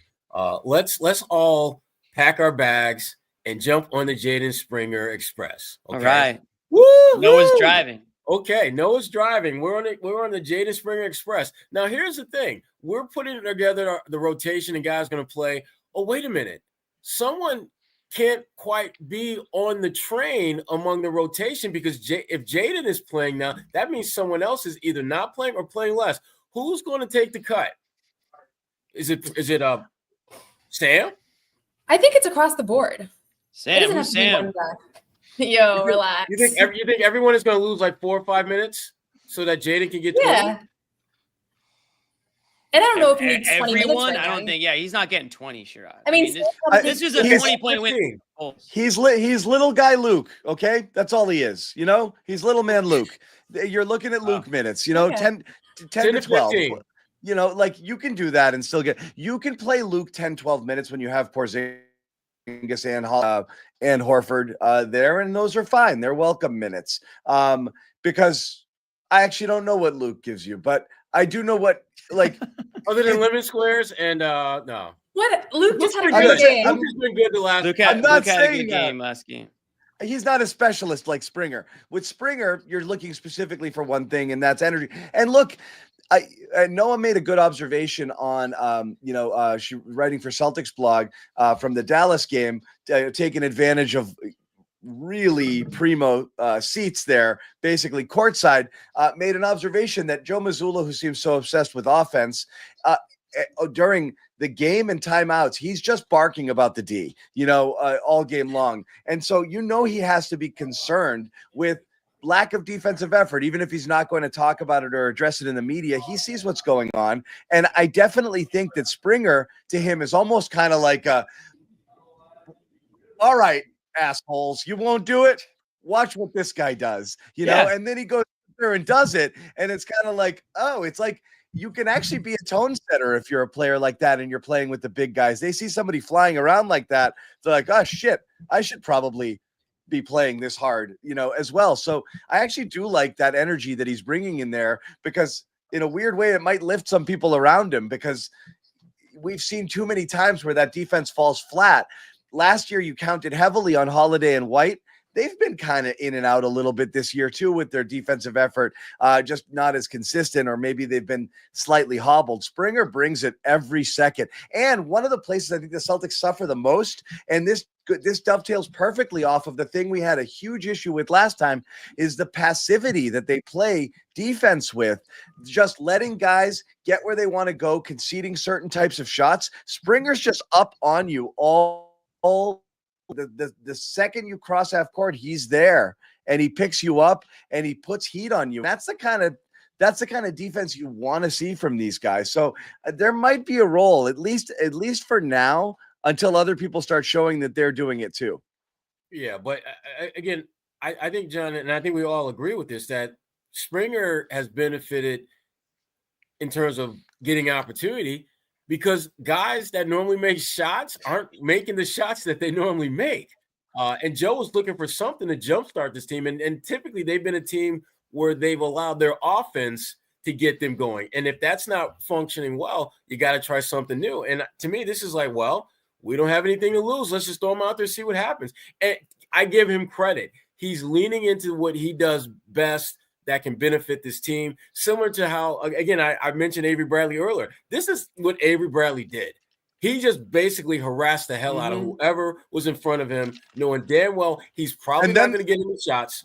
Let's all pack our bags and jump on the Jaden Springer Express. Okay? All right. Woo! Noah's driving. Okay, Noah's driving. We're on the Jaden Springer Express. Now, here's the thing. We're putting together the rotation and guys going to play. Oh, wait a minute. Someone can't quite be on the train among the rotation, because if Jaden is playing now, that means someone else is either not playing or playing less. Who's going to take the cut? Is it Sam? I think it's across the board. Sam. Yo, relax. You think everyone is going to lose like 4 or 5 minutes so that Jaden can get 20? Yeah. And I don't know if he needs 20 minutes right I don't think. Yeah, he's not getting 20. Sure. I mean, this is a 20-point win. He's little guy Luke. Okay, that's all he is. He's little man Luke. You're looking at Luke minutes. 10 to 12. 15. Like you can do that and still you can play Luke 10, 12 minutes when you have Porzingis and Horford there, and those are fine. They're welcome minutes. Because I actually don't know what Luke gives you, but I do know what, like, other than lemon squares and no. What Luke just had a great game. Luke has been good the last. I'm not saying a good game last game. He's not a specialist like Springer. With Springer, you're looking specifically for one thing, and that's energy. And look, Noah made a good observation on, she writing for Celtics blog from the Dallas game, taking advantage of really primo seats there, basically courtside, made an observation that Joe Mazzulla, who seems so obsessed with offense, during the game and timeouts, he's just barking about the D, all game long. And so, he has to be concerned with lack of defensive effort, even if he's not going to talk about it or address it in the media, he sees what's going on. And I definitely think that Springer to him is almost kind of like all right, assholes, you won't do it. Watch what this guy does, know, and then he goes there and does it. And it's kind of like, oh, it's like you can actually be a tone setter if you're a player like that and you're playing with the big guys. They see somebody flying around like that. They're like, oh, shit, I should probably be playing this hard, as well. So I actually do like that energy that he's bringing in there, because in a weird way, it might lift some people around him, because we've seen too many times where that defense falls flat. Last year, you counted heavily on Holiday and White. They've been kind of in and out a little bit this year too with their defensive effort, just not as consistent, or maybe they've been slightly hobbled. Springer brings it every second. And one of the places I think the Celtics suffer the most, and this dovetails perfectly off of the thing we had a huge issue with last time, is the passivity that they play defense with, just letting guys get where they want to go, conceding certain types of shots. Springer's just up on you all the second you cross half court, he's there and he picks you up and he puts heat on you. That's the kind of defense you want to see from these guys. So there might be a role, at least for now, until other people start showing that they're doing it too. Yeah, but again, I think, John, and I think we all agree with this, that Springer has benefited in terms of getting opportunity, because guys that normally make shots aren't making the shots that they normally make. And Joe was looking for something to jumpstart this team. And typically they've been a team where they've allowed their offense to get them going. And if that's not functioning well, you got to try something new. And to me, this is like, well, we don't have anything to lose. Let's just throw him out there, see what happens. And I give him credit. He's leaning into what he does best that can benefit this team, similar to how, again, I mentioned Avery Bradley earlier. This is what Avery Bradley did. He just basically harassed the hell out of whoever was in front of him, knowing damn well he's probably not going to get any shots.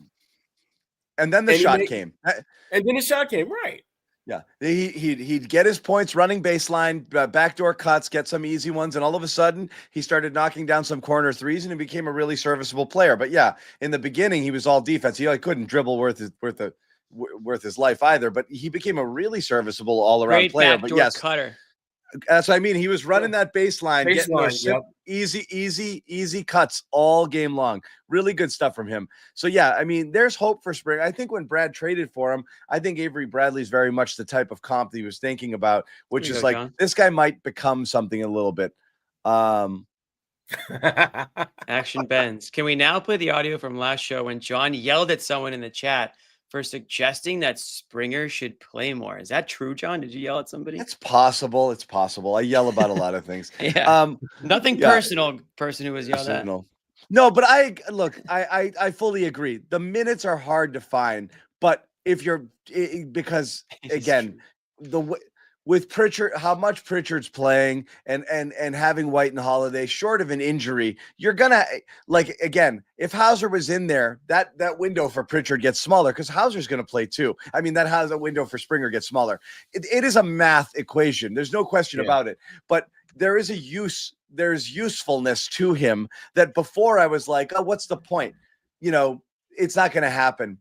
And then the shot came. And then the shot came, right. Yeah, he'd get his points running baseline, backdoor cuts, get some easy ones, and all of a sudden he started knocking down some corner threes, and he became a really serviceable player. But yeah, in the beginning he was all defense. He couldn't dribble worth his life either, but he became a really serviceable all-around player. But yes, cutter. That's what I mean. He was running that baseline, getting those easy cuts all game long. Really good stuff from him. So yeah, I mean, there's hope for Springer. I think when Brad traded for him, I think Avery Bradley's very much the type of comp that he was thinking about, which is like, John, this guy might become something a little bit. Action bends. Can we now play the audio from last show when John yelled at someone in the chat for suggesting that Springer should play more? Is that true, John? Did you yell at somebody? It's possible. It's possible. I yell about a lot of things. Nothing personal. Person who was yelled at. No, but I fully agree. The minutes are hard to find, but if you're because again, with Pritchard, how much Pritchard's playing and having White and Holiday, short of an injury, you're gonna again, if Hauser was in there, that window for Pritchard gets smaller because Hauser's gonna play too. I mean, that window for Springer gets smaller. It is a math equation. There's no question about it. But there is there's usefulness to him that before I was like, oh, what's the point? It's not gonna happen.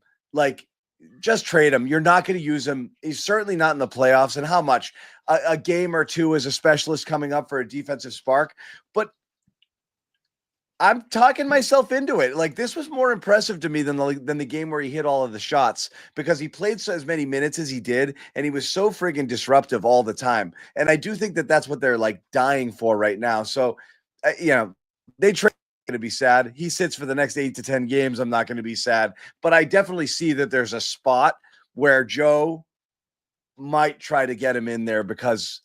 Just trade him. You're not going to use him. He's certainly not in the playoffs. And how much? A game or two as a specialist coming up for a defensive spark. But I'm talking myself into it. This was more impressive to me than the game where he hit all of the shots, because he played as many minutes as he did, and he was so friggin' disruptive all the time. And I do think that that's what they're dying for right now. So, they trade. Going to be sad. He sits for the next 8 to 10 games. I'm not going to be sad, but I definitely see that there's a spot where Joe might try to get him in there because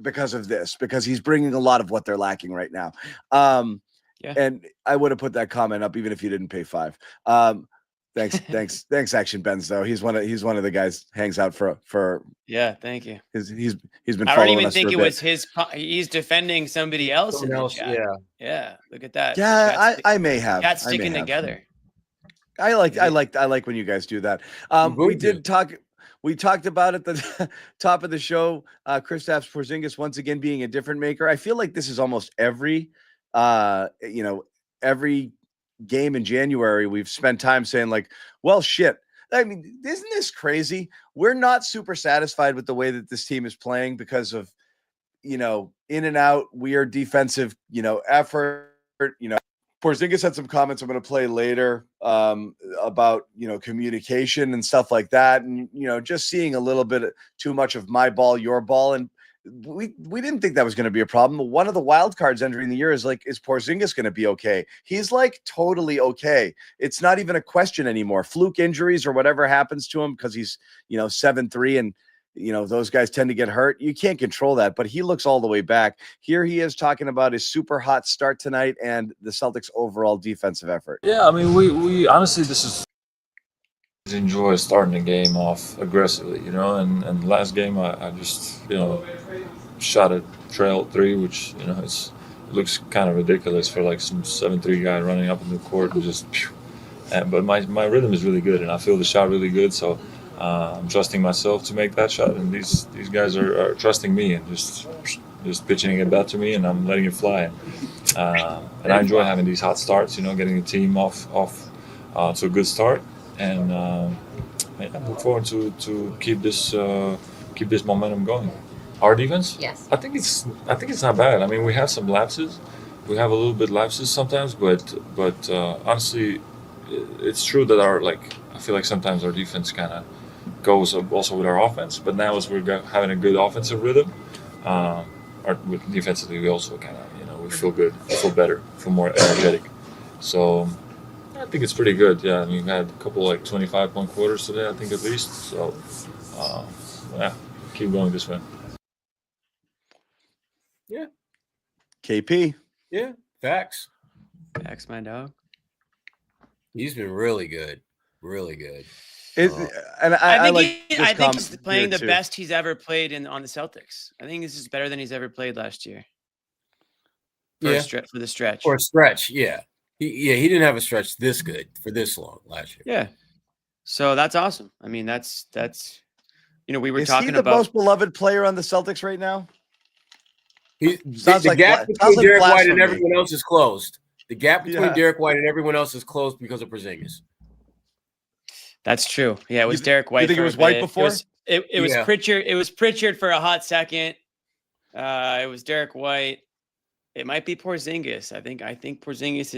of this, because he's bringing a lot of what they're lacking right now. And I would have put that comment up even if you didn't pay $5. Thanks, Action Benz. Though he's one of the guys hangs out for. Yeah, thank you. He's been. I don't even think it was his. He's defending somebody else. Someone else. Yeah. Look at that. Yeah, I may have. That's sticking together. I like when you guys do that. We talked about at the top of the show, Kristaps Porzingis once again being a different maker. I feel like this is almost every game in January, we've spent time saying like, well, shit. I mean, isn't this crazy? We're not super satisfied with the way that this team is playing because of, in and out, weird defensive, effort. Porzingis had some comments I'm going to play later about, communication and stuff like that. And, just seeing a little bit too much of my ball, your ball. And we didn't think that was going to be a problem. One of the wild cards entering the year is Porzingis going to be okay? He's like totally okay. It's not even a question anymore. Fluke injuries or whatever happens to him because he's, 7'3" and, those guys tend to get hurt. You can't control that, but he looks all the way back. Here he is talking about his super hot start tonight and the Celtics' overall defensive effort. Yeah, I mean, we honestly, this is enjoy starting the game off aggressively, and last game I just, shot a trail 3, which, it looks kind of ridiculous for like some 7'3" guy running up in the court and just, but my rhythm is really good and I feel the shot really good, so I'm trusting myself to make that shot, and these guys are trusting me and just pitching it back to me, and I'm letting it fly. And I enjoy having these hot starts, getting the team off to a good start, and I look forward to keep this momentum going. Our defense? Yes. I think it's not bad. I mean, we have some lapses. We have a little bit lapses sometimes, but honestly, it's true that I feel like sometimes our defense kind of goes also with our offense, but now as we're having a good offensive rhythm, defensively we also kind of, we feel good, we feel better, feel more energetic. So I think it's pretty good. Yeah, I mean, we had a couple 25-point quarters today, I think at least. So yeah, keep going this way. Yeah. KP. Yeah. Facts, my dog. He's been really good. Really good. I think he's playing the best he's ever played on the Celtics. I think this is better than he's ever played last year. For the stretch. For a stretch, yeah. He didn't have a stretch this good for this long last year. Yeah. So that's awesome. I mean, that's we were talking about. Is he the most beloved player on the Celtics right now? The gap between Derek White and everyone else is closed. The gap between Derek White and everyone else is closed because of Porzingis. That's true. Yeah, it was Derek White. You think it was White before? It was Pritchard. It was Pritchard for a hot second. It was Derek White. It might be Porzingis. I think Porzingis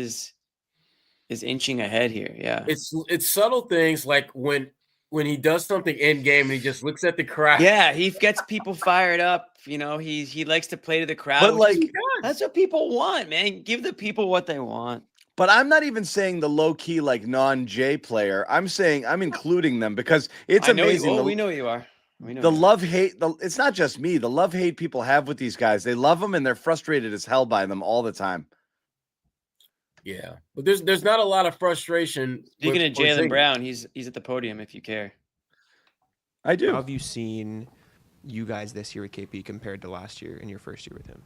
is inching ahead here. Yeah. It's subtle things like when he does something in game and he just looks at the crowd. Yeah, he gets people fired up. He likes to play to the crowd. But that's what people want, man. Give the people what they want. But I'm not even saying the low key non-J player. I'm saying I'm including them because it's amazing. We know you are. The love-hate, it's not just me. The love-hate people have with these guys. They love them and they're frustrated as hell by them all the time. Yeah, but there's not a lot of frustration. Speaking of Jaylen Brown, he's at the podium if you care. I do. How have you seen you guys this year with KP compared to last year and your first year with him?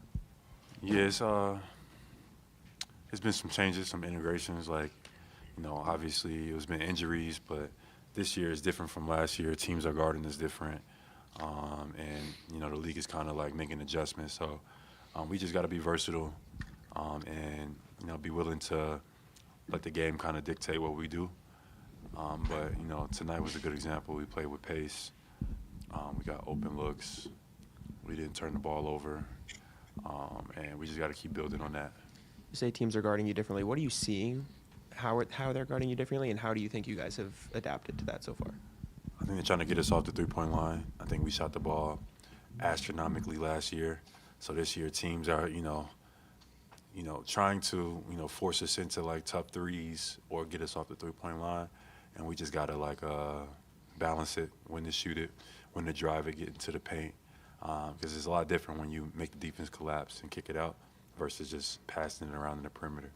Yes, there's been some changes, some integrations. Obviously it's been injuries, but this year is different from last year. Teams are guarding is different, and the league is kind of making adjustments. So we just got to be versatile, and be willing to let the game kind of dictate what we do. But tonight was a good example. We played with pace. We got open looks. We didn't turn the ball over, and we just got to keep building on that. You say teams are guarding you differently. What are you seeing? How they're guarding you differently, and how do you think you guys have adapted to that so far? I think they're trying to get us off the three-point line. I think we shot the ball astronomically last year. So this year teams are, trying to, force us into tough threes or get us off the three-point line. And we just got to balance it, when to shoot it, when to drive it, get into the paint. Because it's a lot different when you make the defense collapse and kick it out versus just passing it around in the perimeter.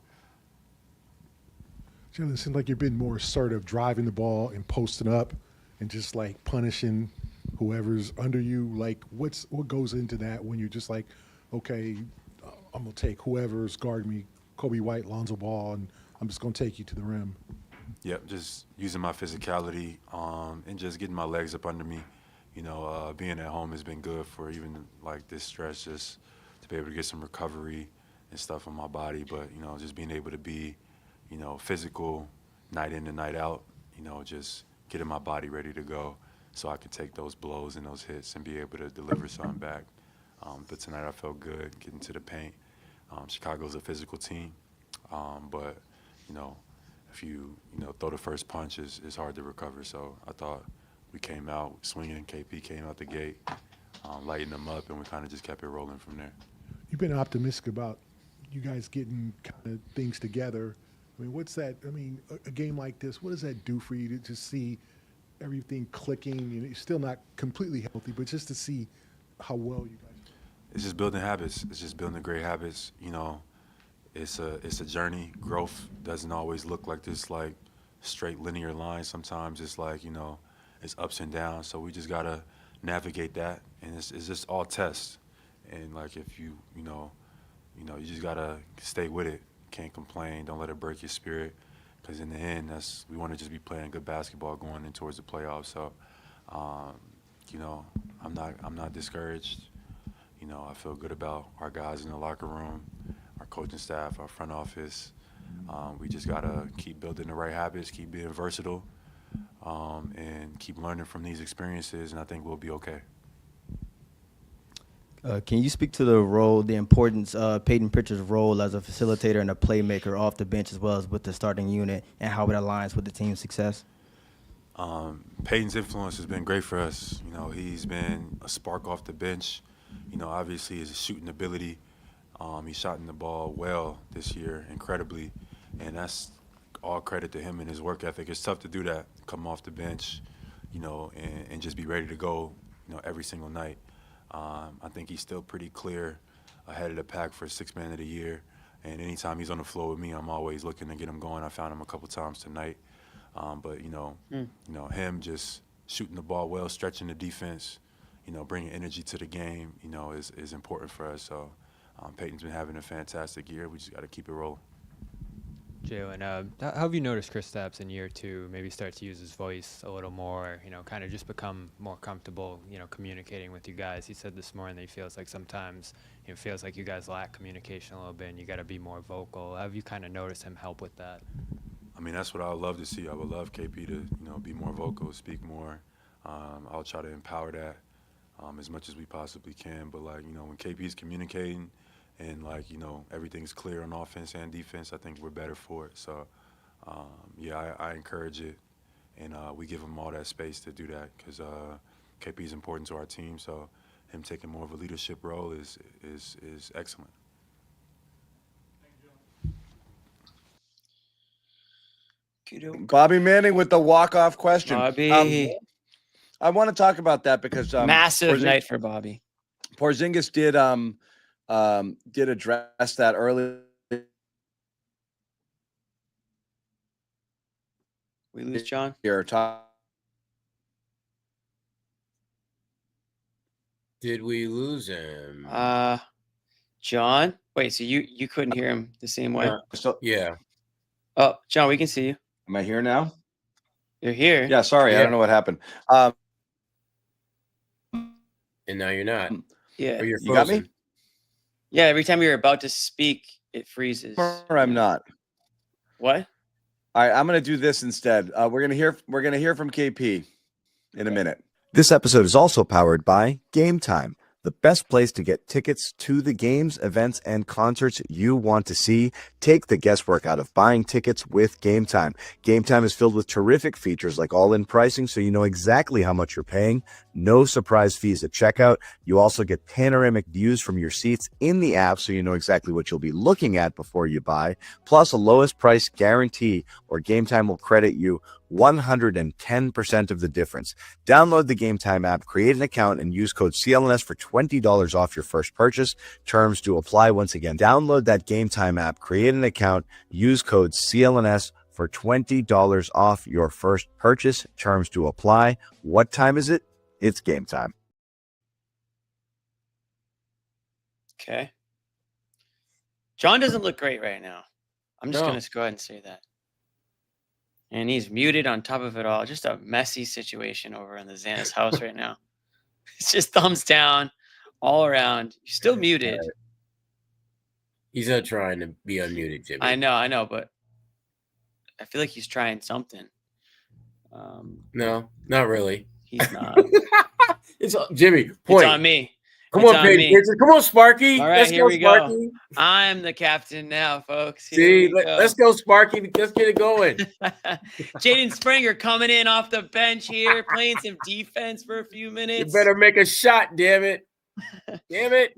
Jalen, it seems like you've been more assertive, driving the ball and posting up and just punishing whoever's under you. What goes into that when you're just okay, I'm going to take whoever's guarding me, Kobe White, Lonzo Ball, and I'm just going to take you to the rim? Yep, just using my physicality and just getting my legs up under me. Being at home has been good for even this stretch, just to be able to get some recovery and stuff on my body. But, just being able to be, physical, night in and night out, just getting my body ready to go so I could take those blows and those hits and be able to deliver something back. But tonight I felt good getting to the paint. Chicago's a physical team, but, if you throw the first punch, it's hard to recover. So I thought we came out swinging. KP came out the gate, lighting them up, and we kind of just kept it rolling from there. You've been optimistic about you guys getting kind of things together. I mean, what's that? I mean, a game like this, what does that do for you to just see everything clicking? You're still not completely healthy, but just to see how well you guys are. It's just building habits. It's just building great habits. It's a journey. Growth doesn't always look like this like straight linear line. Sometimes it's like, it's ups and downs. So we just gotta navigate that, and it's just all tests. And like if you you just gotta stay with it. Can't complain. Don't let it break your spirit, because in the end, we want to just be playing good basketball going in towards the playoffs. So, I'm not discouraged. I feel good about our guys in the locker room, our coaching staff, our front office. We just gotta keep building the right habits, keep being versatile, and keep learning from these experiences, and I think we'll be okay. Can you speak to the importance of Peyton Pritchard's role as a facilitator and a playmaker off the bench as well as with the starting unit, and how it aligns with the team's success? Peyton's influence has been great for us. He's been a spark off the bench. Obviously his shooting ability. He's shot the ball well this year, incredibly, and that's all credit to him and his work ethic. It's tough to do that, come off the bench, and just be ready to go, every single night. I think he's still pretty clear ahead of the pack for Sixth Man of the Year. And anytime he's on the floor with me, I'm always looking to get him going. I found him a couple times tonight. But him just shooting the ball well, stretching the defense, bringing energy to the game, is important for us. So Peyton's been having a fantastic year. We just got to keep it rolling. Jalen, how have you noticed Kristaps in year two maybe start to use his voice a little more, kind of just become more comfortable, communicating with you guys? He said this morning that he feels like sometimes it feels like you guys lack communication a little bit and you got to be more vocal. Have you kind of noticed him help with that? I mean, that's what I would love to see. I would love KP to, be more vocal, speak more. I'll try to empower that as much as we possibly can. But, when KP's communicating, and everything's clear on offense and defense, I think we're better for it. So, I encourage it, and we give him all that space to do that because KP is important to our team. So, him taking more of a leadership role is excellent. Bobby Manning with the walk-off question. Bobby. I want to talk about that because massive night for Bobby. Porzingis did address that early. We lose John here. Did we lose him? John. Wait, so you couldn't hear him the same way? Yeah. Oh, John, we can see you. Am I here now? You're here. Yeah, sorry, I don't know what happened. And now you're not. Yeah. Or you're you got me? Yeah, every time you're about to speak, it freezes. Or I'm not. What? All right, I'm going to do this instead. We're going to hear from KP in a minute. This episode is also powered by Game Time, the best place to get tickets to the games, events, and concerts you want to see. Take the guesswork out of buying tickets with Game Time. Game Time is filled with terrific features like all-in pricing, so you know exactly how much you're paying. No surprise fees at checkout. You also get panoramic views from your seats in the app, so you know exactly what you'll be looking at before you buy. Plus, a lowest price guarantee, or Game Time will credit you 110% of the difference. Download the Game Time app, create an account, and use code CLNS for $20 off your first purchase. Terms do apply. Once again, download that Game Time app, create an account, use code CLNS for $20 off your first purchase. Terms do apply. What time is it? It's game time. Okay. John doesn't look great right now. I'm just going to go ahead and say that. And he's muted on top of it all. Just a messy situation over in the Zannis house right now. It's just thumbs down all around. You're still muted. He's not trying to be unmuted, Jimmy. I know, but I feel like he's trying something. No, not really. He's not. It's Jimmy. Point. It's on me. Come It's on, on Peyton me. Pritchard. Come on, Sparky. All right, Let's here go, we go. Sparky. I'm the captain now, folks. Here See, we go. let's go, Sparky. Let's get it going. Jaden Springer coming in off the bench here, playing some defense for a few You minutes. better make a shot, damn it. Damn it.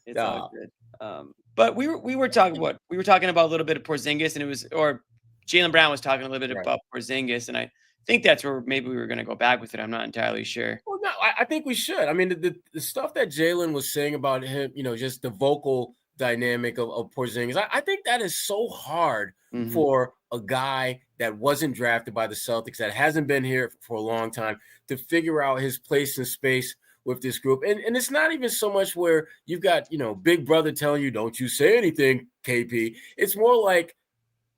It's all good. But we were talking about a little bit of Porzingis, and or Jaylen Brown was talking a little bit about Porzingis, and I think that's where maybe we were going to go back with it. I'm not entirely sure. Well, no, I think we should. I mean, the stuff that Jaylen was saying about him, just the vocal dynamic of Porzingis, I think that is so hard for a guy that wasn't drafted by the Celtics, that hasn't been here for a long time, to figure out his place in space with this group. And it's not even so much where you've got, big brother telling you, don't you say anything, KP. It's more like,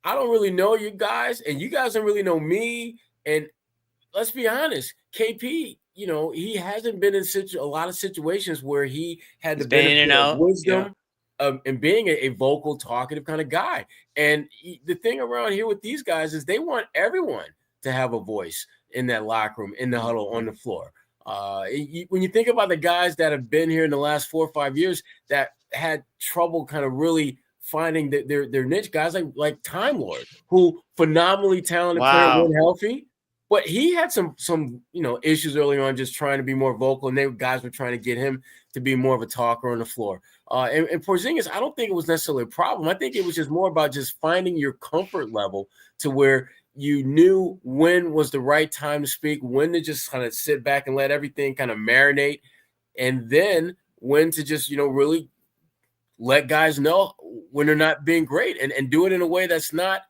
I don't really know you guys, and you guys don't really know me. And let's be honest, KP, he hasn't been in a lot of situations where he had the benefit of wisdom and being a vocal, talkative kind of guy. And the thing around here with these guys is they want everyone to have a voice in that locker room, in the huddle, on the floor. When you think about the guys that have been here in the last 4 or 5 years that had trouble kind of really finding their niche, guys like Time Lord, who phenomenally talented player when healthy, but he had some issues early on, just trying to be more vocal, and guys were trying to get him to be more of a talker on the floor. And Porzingis, I don't think it was necessarily a problem. I think it was just more about just finding your comfort level to where you knew when was the right time to speak, when to just kind of sit back and let everything kind of marinate, and then when to just, really let guys know when they're not being great, and do it in a way that's not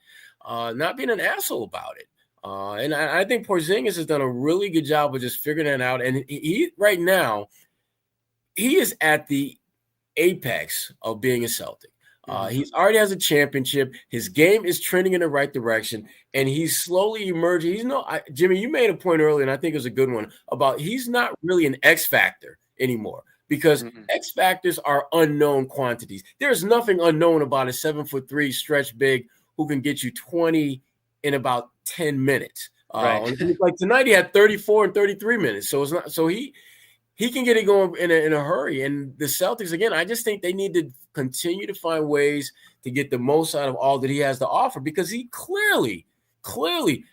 being an asshole about it. And I think Porzingis has done a really good job of just figuring that out. And he right now, he is at the apex of being a Celtic. He's already has a championship. His game is trending in the right direction, and he's slowly emerging. Jimmy, you made a point earlier, and I think it was a good one, about he's not really an X factor anymore, because X factors are unknown quantities. There's nothing unknown about a 7'3" stretch big who can get you 20 in about 10 minutes. Right. Like tonight, he had 34 and 33 minutes. So it's not. So he can get it going in a hurry. And the Celtics, again, I just think they need to continue to find ways to get the most out of all that he has to offer, because he clearly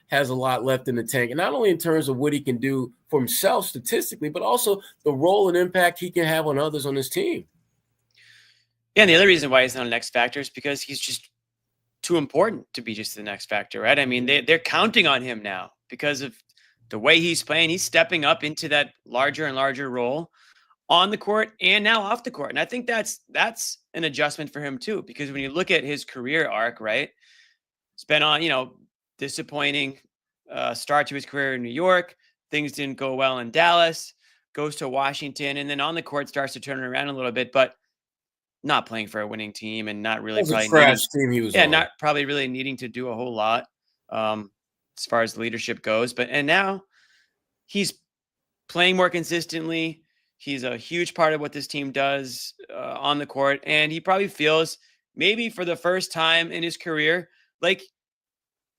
has a lot left in the tank. And not only in terms of what he can do for himself statistically, but also the role and impact he can have on others on his team. Yeah, and the other reason why he's not an X factor is because he's just too important to be just the next factor, right? I mean, they're counting on him now because of the way he's playing. He's stepping up into that larger and larger role on the court and now off the court. And I think that's an adjustment for him too, because when you look at his career arc, right, it's been on, disappointing start to his career in New York. Things didn't go well in Dallas, goes to Washington, and then on the court starts to turn it around a little bit, but not playing for a winning team and not really not probably really needing to do a whole lot as far as leadership goes. And now he's playing more consistently. He's a huge part of what this team does on the court, and he probably feels maybe for the first time in his career like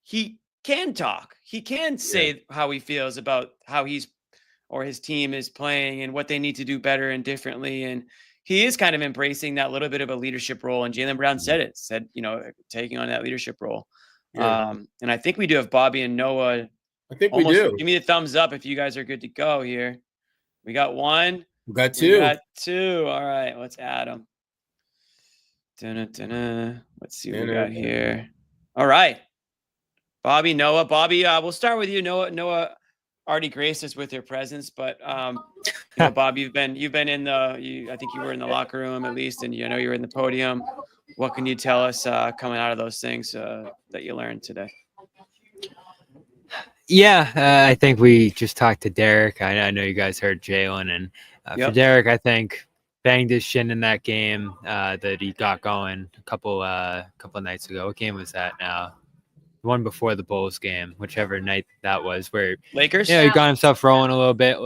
he can talk. He can say how he feels about how his team is playing and what they need to do better and differently. And he is kind of embracing that little bit of a leadership role. And Jaylen Brown said, taking on that leadership role. Yeah. And I think we do have Bobby and Noah. I think we do. Give me a thumbs up if you guys are good to go here. We got one. We got two. All right. Let's add them. Let's see what we got here. All right. Bobby, Noah. Bobby, we'll start with you. Noah already graced us with your presence, but Bob, you've been in I think you were in the locker room at least, and you were in the podium. What can you tell us coming out of those things that you learned today? Yeah, I think we just talked to Derek. I know you guys heard Jaylen, and for Derek, I think banged his shin in that game that he got going a couple nights ago. What game was that now? The one before the Bulls game, whichever night that was, where Lakers. Yeah, he got himself rolling a little bit.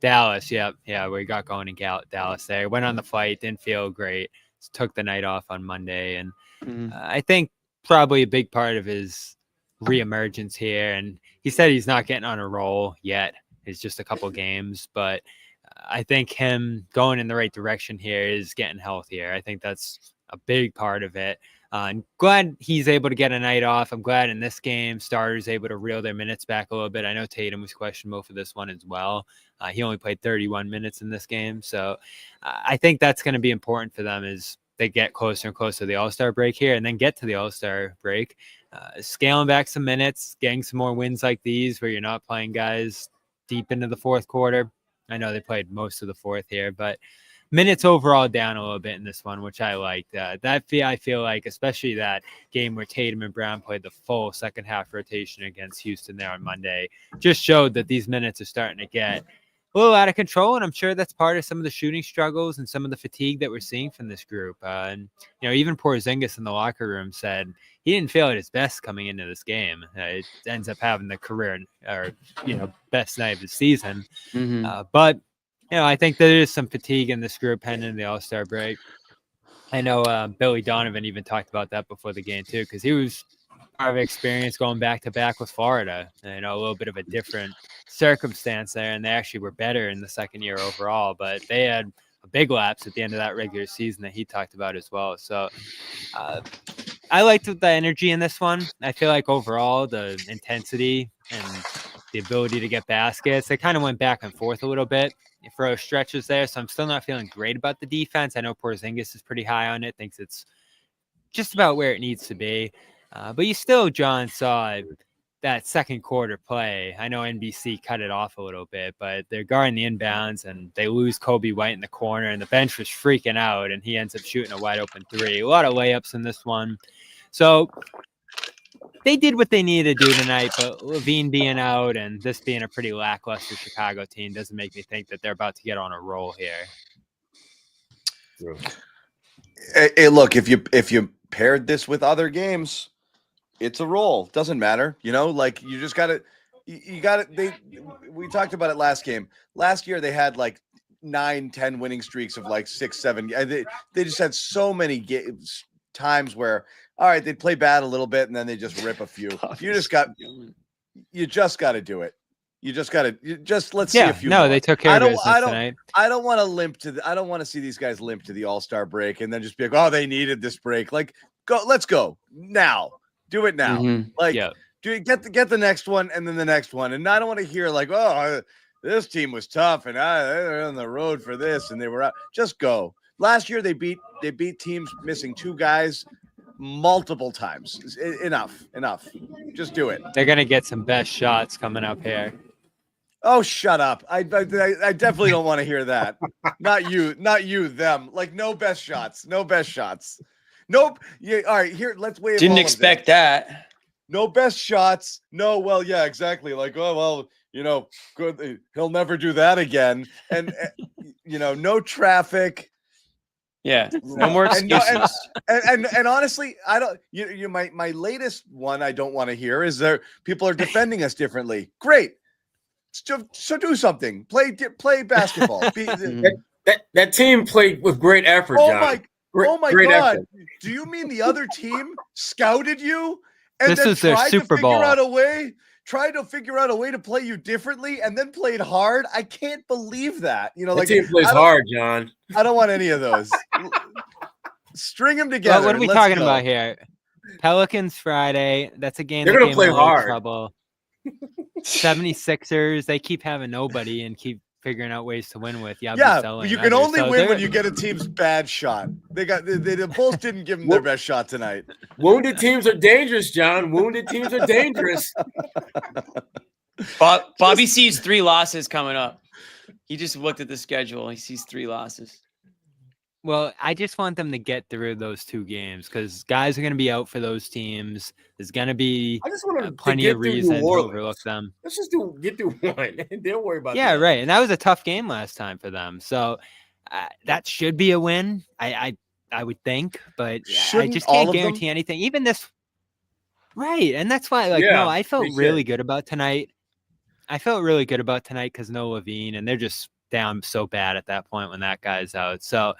Dallas, yeah, where he got going in Dallas. There, went on the flight, didn't feel great. Took the night off on Monday, and I think probably a big part of his reemergence here. And he said he's not getting on a roll yet. It's just a couple games, but I think him going in the right direction here is getting healthier. I think that's a big part of it. I'm glad he's able to get a night off. I'm glad in this game, starters able to reel their minutes back a little bit. I know Tatum was questionable for this one as well. He only played 31 minutes in this game. So I think that's going to be important for them as they get closer and closer to the All-Star break here and then get to the All-Star break. Scaling back some minutes, getting some more wins like these where you're not playing guys deep into the fourth quarter. I know they played most of the fourth here, but minutes overall down a little bit in this one, which I liked. I feel like, especially that game where Tatum and Brown played the full second half rotation against Houston there on Monday, just showed that these minutes are starting to get a little out of control. And I'm sure that's part of some of the shooting struggles and some of the fatigue that we're seeing from this group. And, even Porzingis in the locker room said he didn't feel at his best coming into this game. It ends up having the career or, best night of the season. But I think there is some fatigue in this group heading into the All-Star break. I know Billy Donovan even talked about that before the game too, because he was part of experience going back-to-back with Florida. And, a little bit of a different circumstance there, and they actually were better in the second year overall, but they had a big lapse at the end of that regular season that he talked about as well. So I liked the energy in this one. I feel like overall the intensity and the ability to get baskets, they kind of went back and forth a little bit for stretches there. So I'm still not feeling great about the defense. I know Porzingis is pretty high on it, thinks it's just about where it needs to be. But you still, John, saw that second quarter play. I know NBC cut it off a little bit, but they're guarding the inbounds and they lose Kobe White in the corner and the bench was freaking out and he ends up shooting a wide open three. A lot of layups in this one. So they did what they needed to do tonight, but Levine being out and this being a pretty lackluster Chicago team doesn't make me think that they're about to get on a roll here. Hey, look, if you paired this with other games, it's a roll. Doesn't matter. You just got to we talked about it last game. Last year they had like 9-10 winning streaks of like 6-7. They just had so many times where, all right, they'd play bad a little bit and then they just rip a few. You just got to do it. Let's see a few. No, more. They took care of business tonight. I don't want to see these guys limp to the All-Star break and then just be like, oh, they needed this break. Like, let's go now. Do it now. Get the next one and then the next one. And I don't want to hear like, oh, this team was tough and they're on the road for this and they were out. Just go. Last year they beat teams missing two guys multiple times. Enough. Just do it. They're gonna get some best shots coming up here. Oh, shut up. I definitely don't want to hear that. Not you, them. Like no best shots. Nope. Yeah. All right. Here, let's wait. Didn't expect that. No best shots. No. Well, yeah, exactly. Like, oh, well, good. He'll never do that again. And no traffic. Yeah. No more excuses. And honestly, I don't. My latest one I don't want to hear is there people are defending us differently. Great. So do something. Play basketball. That team played with great effort. John. Oh my Great God! effort. Do you mean the other team scouted you and this then is their Super Bowl? Tried to figure out a way to play you differently, and then played hard? I can't believe that. The team plays hard, John. I don't want any of those. String them together. Well, what are we talking about here? Pelicans Friday. That's a game. They're going to play hard. Trouble. 76ers. They keep having nobody and keep figuring out ways to win with. You can only win when you get a team's bad shot. They both didn't give them their best shot tonight. Wounded teams are dangerous, John. Wounded teams are dangerous. Bobby sees 3 losses coming up. He just looked at the schedule. He sees 3 losses. Well, I just want them to get through those 2 games because guys are going to be out for those teams. There's going to be plenty of reason to overlook them. Let's just get through one. Don't worry about that. Yeah, right. And that was a tough game last time for them. So that should be a win, I would think. But I just can't guarantee anything. Even this. Right. And that's why, I felt really good about tonight. I felt really good about tonight because no Levine, and they're just down so bad at that point when that guy's out. So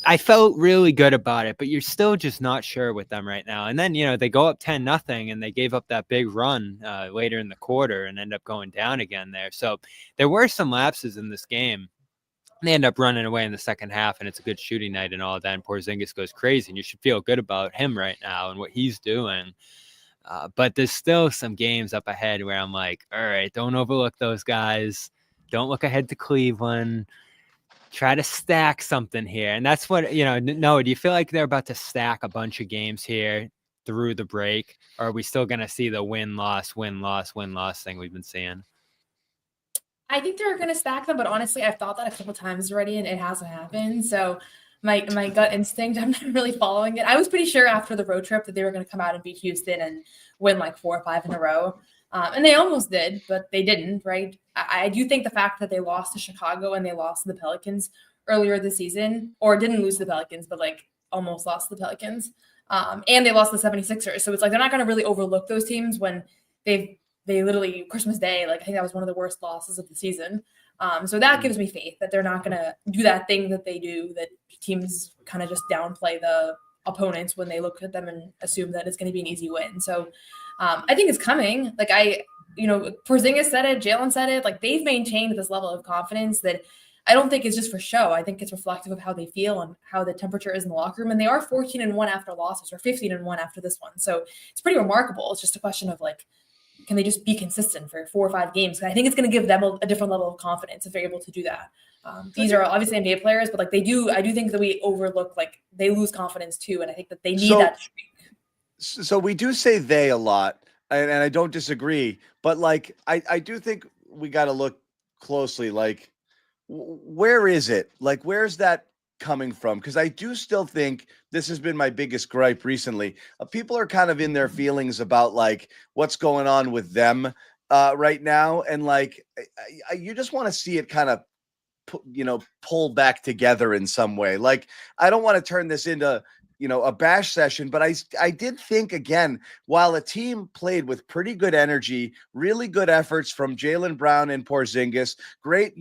I felt really good about it, but you're still just not sure with them right now. And then, they go up 10-0 and they gave up that big run later in the quarter and end up going down again there. So there were some lapses in this game. They end up running away in the second half, and it's a good shooting night and all that. And Porzingis goes crazy, and you should feel good about him right now and what he's doing. But there's still some games up ahead where I'm like, all right, don't overlook those guys. Don't look ahead to Cleveland. Try to stack something here. And that's what, Noah, do you feel like they're about to stack a bunch of games here through the break? Or are we still going to see the win-loss thing we've been seeing? I think they're going to stack them, but honestly, I've thought that a couple times already, and it hasn't happened. So my gut instinct, I'm not really following it. I was pretty sure after the road trip that they were going to come out and beat Houston and win like 4 or 5 in a row. And they almost did, but they didn't, right? I do think the fact that they lost to Chicago and they lost to the Pelicans earlier this season, or didn't lose to the Pelicans, but like almost lost to the Pelicans. And they lost the 76ers. So it's like they're not going to really overlook those teams when they literally Christmas Day, like I think that was one of the worst losses of the season. So that gives me faith that they're not going to do that thing that they do, that teams kind of just downplay the opponents when they look at them and assume that it's going to be an easy win. So I think it's coming. Like Porzingis said it, Jalen said it, like they've maintained this level of confidence that I don't think it's just for show. I think it's reflective of how they feel and how the temperature is in the locker room. And they are 14-1 after losses, or 15-1 after this one. So it's pretty remarkable. It's just a question of like, can they just be consistent for 4 or 5 games? I think it's going to give them a different level of confidence if they're able to do that. These are obviously NBA players, but like I do think that we overlook, like they lose confidence too. And I think that they need that streak. So we do say they a lot, and I don't disagree, but like I do think we got to look closely. Like, where is it? Like, where's that coming from? Because I do still think this has been my biggest gripe recently. People are kind of in their feelings about like what's going on with them right now, and like you just want to see it kind of pull back together in some way. Like, I don't want to turn this into a bash session, but I did think, again, while a team played with pretty good energy, really good efforts from Jaylen Brown and Porzingis, great,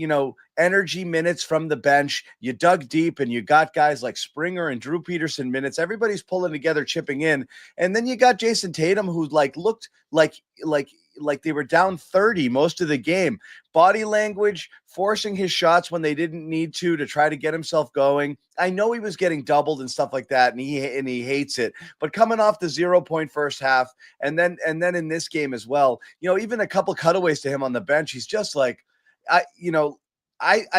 energy minutes from the bench. You dug deep and you got guys like Springer and Drew Peterson minutes. Everybody's pulling together, chipping in. And then you got Jason Tatum, who looked like they were down 30 most of the game. Body language, forcing his shots when they didn't need to try to get himself going. I know he was getting doubled and stuff like that, and he hates it. But coming off the 0-point first half, and then in this game as well, even a couple cutaways to him on the bench, he's just like, I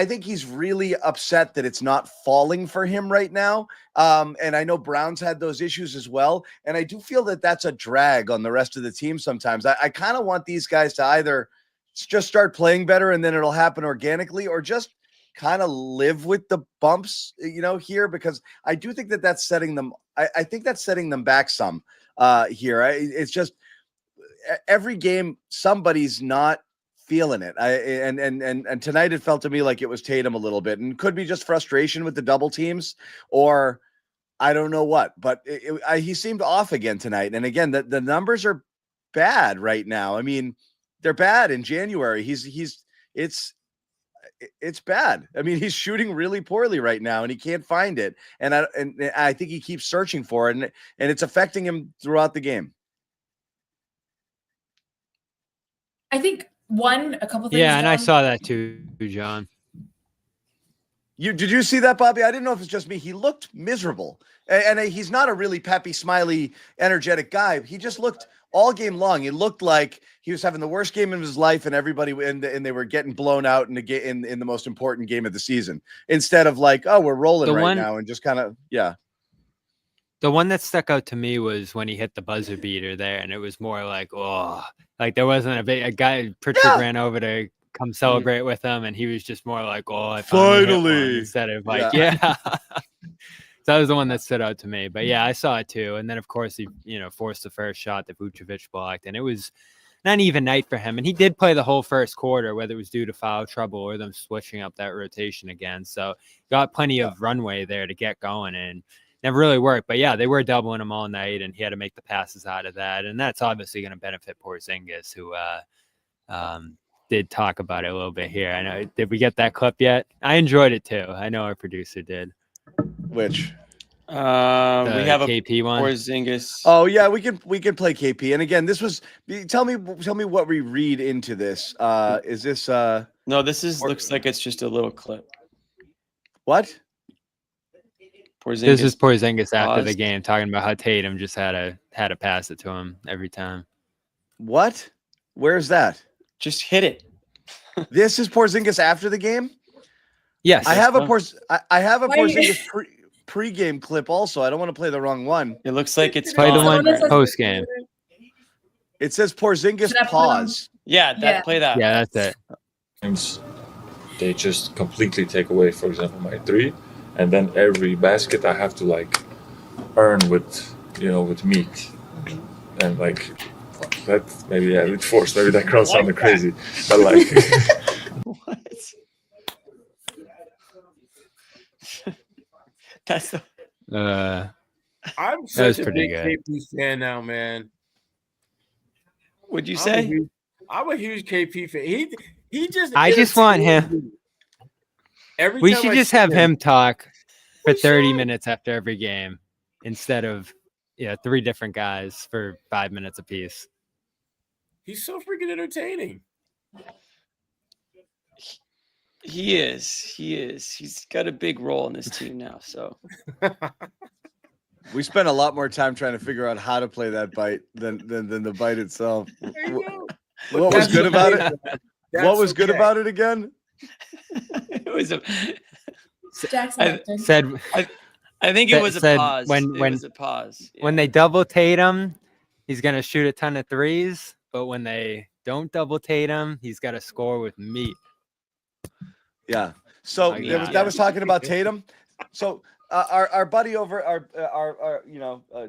think he's really upset that it's not falling for him right now. And I know Brown's had those issues as well. And I do feel that that's a drag on the rest of the team sometimes. I kind of want these guys to either just start playing better and then it'll happen organically, or just kind of live with the bumps, here, because I do think that that's setting them. I think that's setting them back some here. It's just every game, somebody's not feeling it. And tonight it felt to me like it was Tatum a little bit, and could be just frustration with the double teams, or I don't know what, but he seemed off again tonight. And again, the numbers are bad right now. I mean, they're bad in January. It's bad. I mean, he's shooting really poorly right now and he can't find it. And I think he keeps searching for it, and it's affecting him throughout the game. I think a couple things. Yeah, and John. I saw that too, John. Did you see that, Bobby? I didn't know if it's just me. He looked miserable, and he's not a really peppy, smiley, energetic guy. He just looked all game long. It looked like he was having the worst game of his life, and everybody and they were getting blown out in the most important game of the season. Instead of like, oh, we're rolling now, and just kind of The one that stuck out to me was when he hit the buzzer beater there, and it was more like, oh, like there wasn't a guy. Pritchard ran over to come celebrate with him, and he was just more like, oh, I finally hit one, instead of like, yeah. So that was the one that stood out to me. But yeah, I saw it too. And then of course he, forced the first shot that Vucevic blocked, and it was not an even night for him. And he did play the whole first quarter, whether it was due to foul trouble or them switching up that rotation again. So got plenty of runway there to get going, and never really worked. But yeah, they were doubling him all night, and he had to make the passes out of that. And that's obviously going to benefit Porzingis, who did talk about it a little bit here. I know. Did we get that clip yet? I enjoyed it too. I know our producer did. Which? We have a KP one. Porzingis. Oh yeah, we can play KP. And again, this was. Tell me what we read into this. Is this? No, this looks like it's just a little clip. What? Porzingis. This is Porzingis after the paused. game talking about how Tatum just had to pass it to him every time. What? Where's that? Just hit it. This is Porzingis after the game. Yes, I have a Why- Porzingis pre-game clip also. I don't want to play the wrong one. It looks like it's Play the paused. one post game. It says Porzingis Should I put pause. Yeah, Yeah. play that. Yeah, that's it. Games, they just completely take away, for example, my three, and then every basket I have to like earn with meat, and like that maybe with force. Maybe that crowd sounded crazy, but like. What? That's the, I'm That such was a pretty big good. KP fan now, man. what'd you I'm a say? huge- I'm a huge KP fan. He just. I just want irritates him. me. Every We time should I just see have him talk for We 30 should. minutes after every game instead of 3 different guys for 5 minutes apiece. He's so freaking entertaining. He is. He's got a big role in this team now. So We spent a lot more time trying to figure out how to play that bite than the bite itself. There you go. What was That's good about okay, it? though. What That's was good okay. about it again? it was a. Jackson. I- Hampton. Said I think it was a said pause. when- It when- was a pause. when Yeah. they double Tatum, he's going to shoot a ton of threes, but when they don't double Tatum, he's got to score with meat. Yeah. So Oh, that yeah. was talking about Tatum. So our buddy over our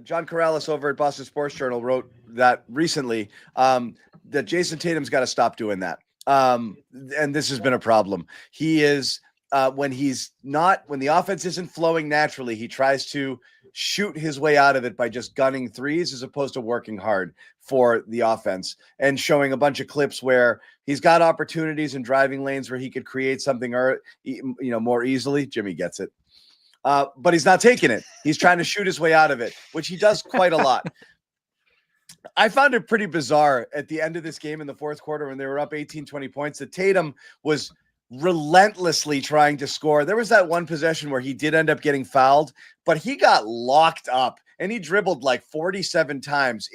John Corrales over at Boston Sports Journal wrote that recently that Jason Tatum's got to stop doing that. And this has been a problem. He is when the offense isn't flowing naturally, he tries to shoot his way out of it by just gunning threes as opposed to working hard for the offense and showing a bunch of clips where he's got opportunities in driving lanes where he could create something more easily. Jimmy gets it. But he's not taking it. He's trying to shoot his way out of it, which he does quite a lot. I found it pretty bizarre at the end of this game in the fourth quarter when they were up 18, 20 points that Tatum was relentlessly trying to score. There was that one possession where he did end up getting fouled, but he got locked up and he dribbled like 47 times.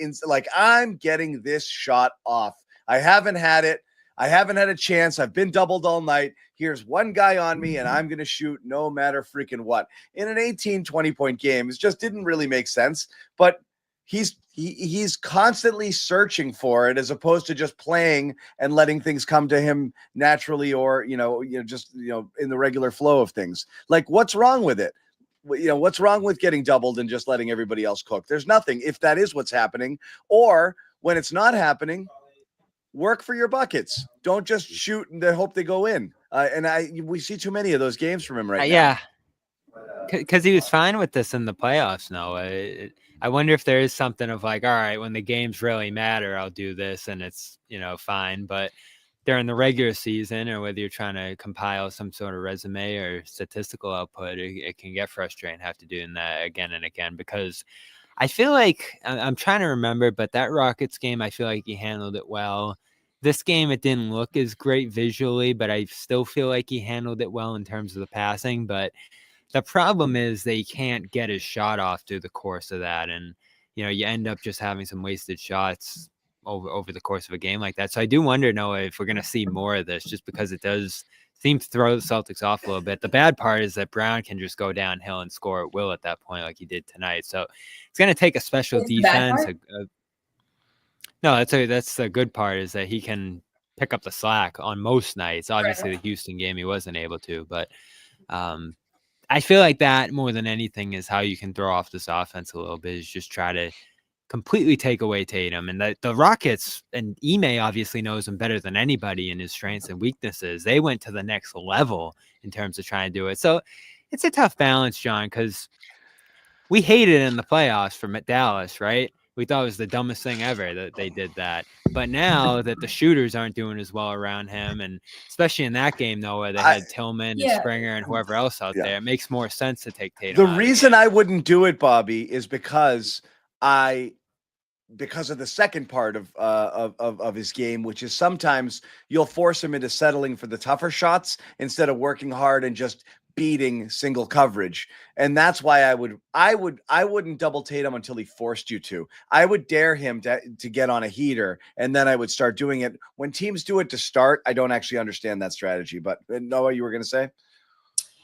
I'm getting this shot off. I haven't had it. I haven't had a chance. I've been doubled all night. Here's one guy on me and I'm going to shoot no matter freaking what. In an 18, 20-point game, it just didn't really make sense, but he's constantly searching for it as opposed to just playing and letting things come to him naturally or, just in the regular flow of things. Like, what's wrong with it? What's wrong with getting doubled and just letting everybody else cook? There's nothing if that is what's happening. Or when it's not happening, work for your buckets. Don't just shoot and hope they go in. We see too many of those games from him right now. Yeah. Because he was fine with this in the playoffs. No, I wonder if there is something of like, all right, when the games really matter, I'll do this and it's, fine. But during the regular season or whether you're trying to compile some sort of resume or statistical output, it can get frustrating have to do that again and again because I feel like I'm trying to remember, but that Rockets game, I feel like he handled it well. This game, it didn't look as great visually, but I still feel like he handled it well in terms of the passing. But the problem is they can't get his shot off through the course of that. And, you end up just having some wasted shots over the course of a game like that. So I do wonder, Noah, if we're going to see more of this just because it does seem to throw the Celtics off a little bit. The bad part is that Brown can just go downhill and score at will at that point like he did tonight. So it's going to take a special What's the bad defense. No, that's the good part is that he can pick up the slack on most nights. Obviously, the Houston game, he wasn't able to. But I feel like that more than anything is how you can throw off this offense a little bit is just try to completely take away Tatum. And the Rockets, and Ime obviously knows him better than anybody in his strengths and weaknesses. They went to the next level in terms of trying to do it. So it's a tough balance, John, because we hated it in the playoffs for Dallas, right? we thought it was the dumbest thing ever that they did that. But now that the shooters aren't doing as well around him, and especially in that game, though, where they had Tillman and Springer and whoever else out there, it makes more sense to take Tatum The out reason I wouldn't do it, Bobby, is because of the second part of his game, which is sometimes you'll force him into settling for the tougher shots instead of working hard and just beating single coverage. And that's why I wouldn't double Tatum until he forced you to. I would dare him to get on a heater, and then I would start doing it. When teams do it to start, I don't actually understand that strategy. But Noah, you were going to say?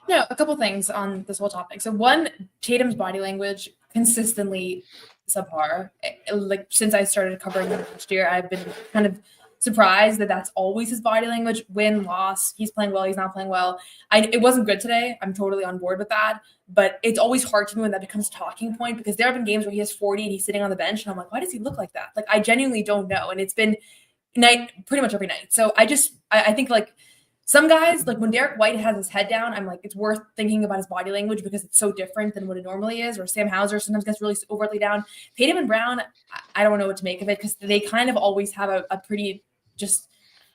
No, a couple things on this whole topic. So one, Tatum's body language consistently subpar. Like since I started covering him last year, I've been kind of surprised that that's always his body language. Win, loss, he's playing well, he's not playing well. It wasn't good today. I'm totally on board with that. But it's always hard to me when that becomes a talking point, because there have been games where he has 40 and he's sitting on the bench, and I'm like, why does he look like that? Like, I genuinely don't know. And it's been pretty much every night. So I think like some guys, like when Derek White has his head down, I'm like, it's worth thinking about his body language because it's so different than what it normally is. Or Sam Hauser sometimes gets really overtly down. Tatum and Brown, I don't know what to make of it because they kind of always have a pretty just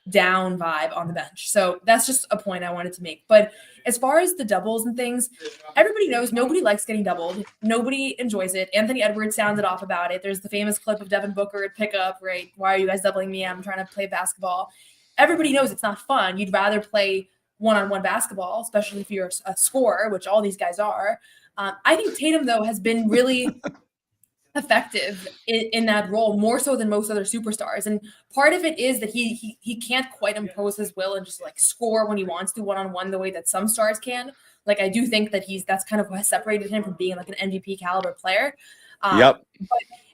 down vibe on the bench. So that's just a point I wanted to make. But as far as the doubles and things, everybody knows nobody likes getting doubled. Nobody enjoys it. Anthony Edwards sounded off about it. There's the famous clip of Devin Booker at pickup, right? Why are you guys doubling me? I'm trying to play basketball. Everybody knows it's not fun. You'd rather play one-on-one basketball, especially if you're a scorer, which all these guys are. I think Tatum, though, has been really effective in that role, more so than most other superstars. And part of it is that he can't quite impose his will and just like score when he wants to one-on-one the way that some stars can. Like I do think that that's kind of what has separated him from being like an MVP caliber player. But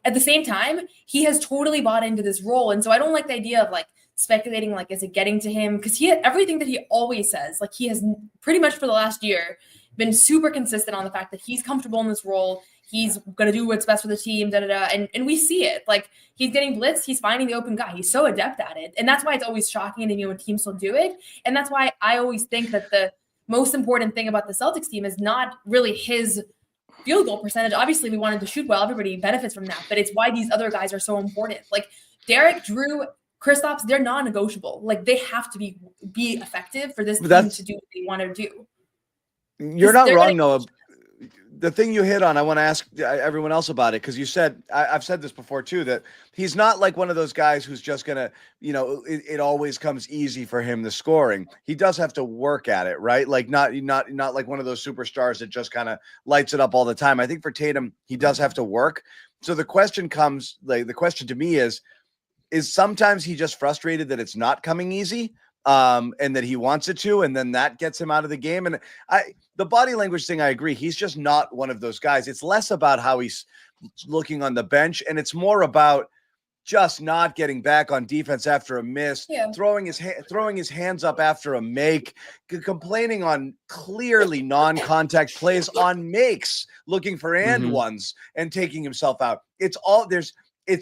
at the same time, he has totally bought into this role. And so I don't like the idea of like speculating, like, is it getting to him? Because he had everything that he always says, like he has pretty much for the last year been super consistent on the fact that he's comfortable in this role. He's going to do what's best for the team, and we see it. Like, he's getting blitzed. He's finding the open guy. He's so adept at it. And that's why it's always shocking to me when teams will do it. And that's why I always think that the most important thing about the Celtics team is not really his field goal percentage. Obviously, we want him to shoot well. Everybody benefits from that. But it's why these other guys are so important. Like, Derek, Drew, Kristaps, they're non-negotiable. Like, they have to be effective for this team to do what they want to do. You're not wrong, Noah. The thing you hit on, I want to ask everyone else about it, because you said, I've said this before too, that he's not like one of those guys who's just going to, it always comes easy for him, the scoring. He does have to work at it, right? Like not like one of those superstars that just kind of lights it up all the time. I think for Tatum, he does have to work. So the question to me is sometimes he just frustrated that it's not coming easy, and that he wants it to, and then that gets him out of the game. And the body language thing, I agree. He's just not one of those guys. It's less about how he's looking on the bench, and it's more about just not getting back on defense after a miss, throwing his hands up after a make, complaining on clearly non-contact plays on makes, looking for and ones and taking himself out. It's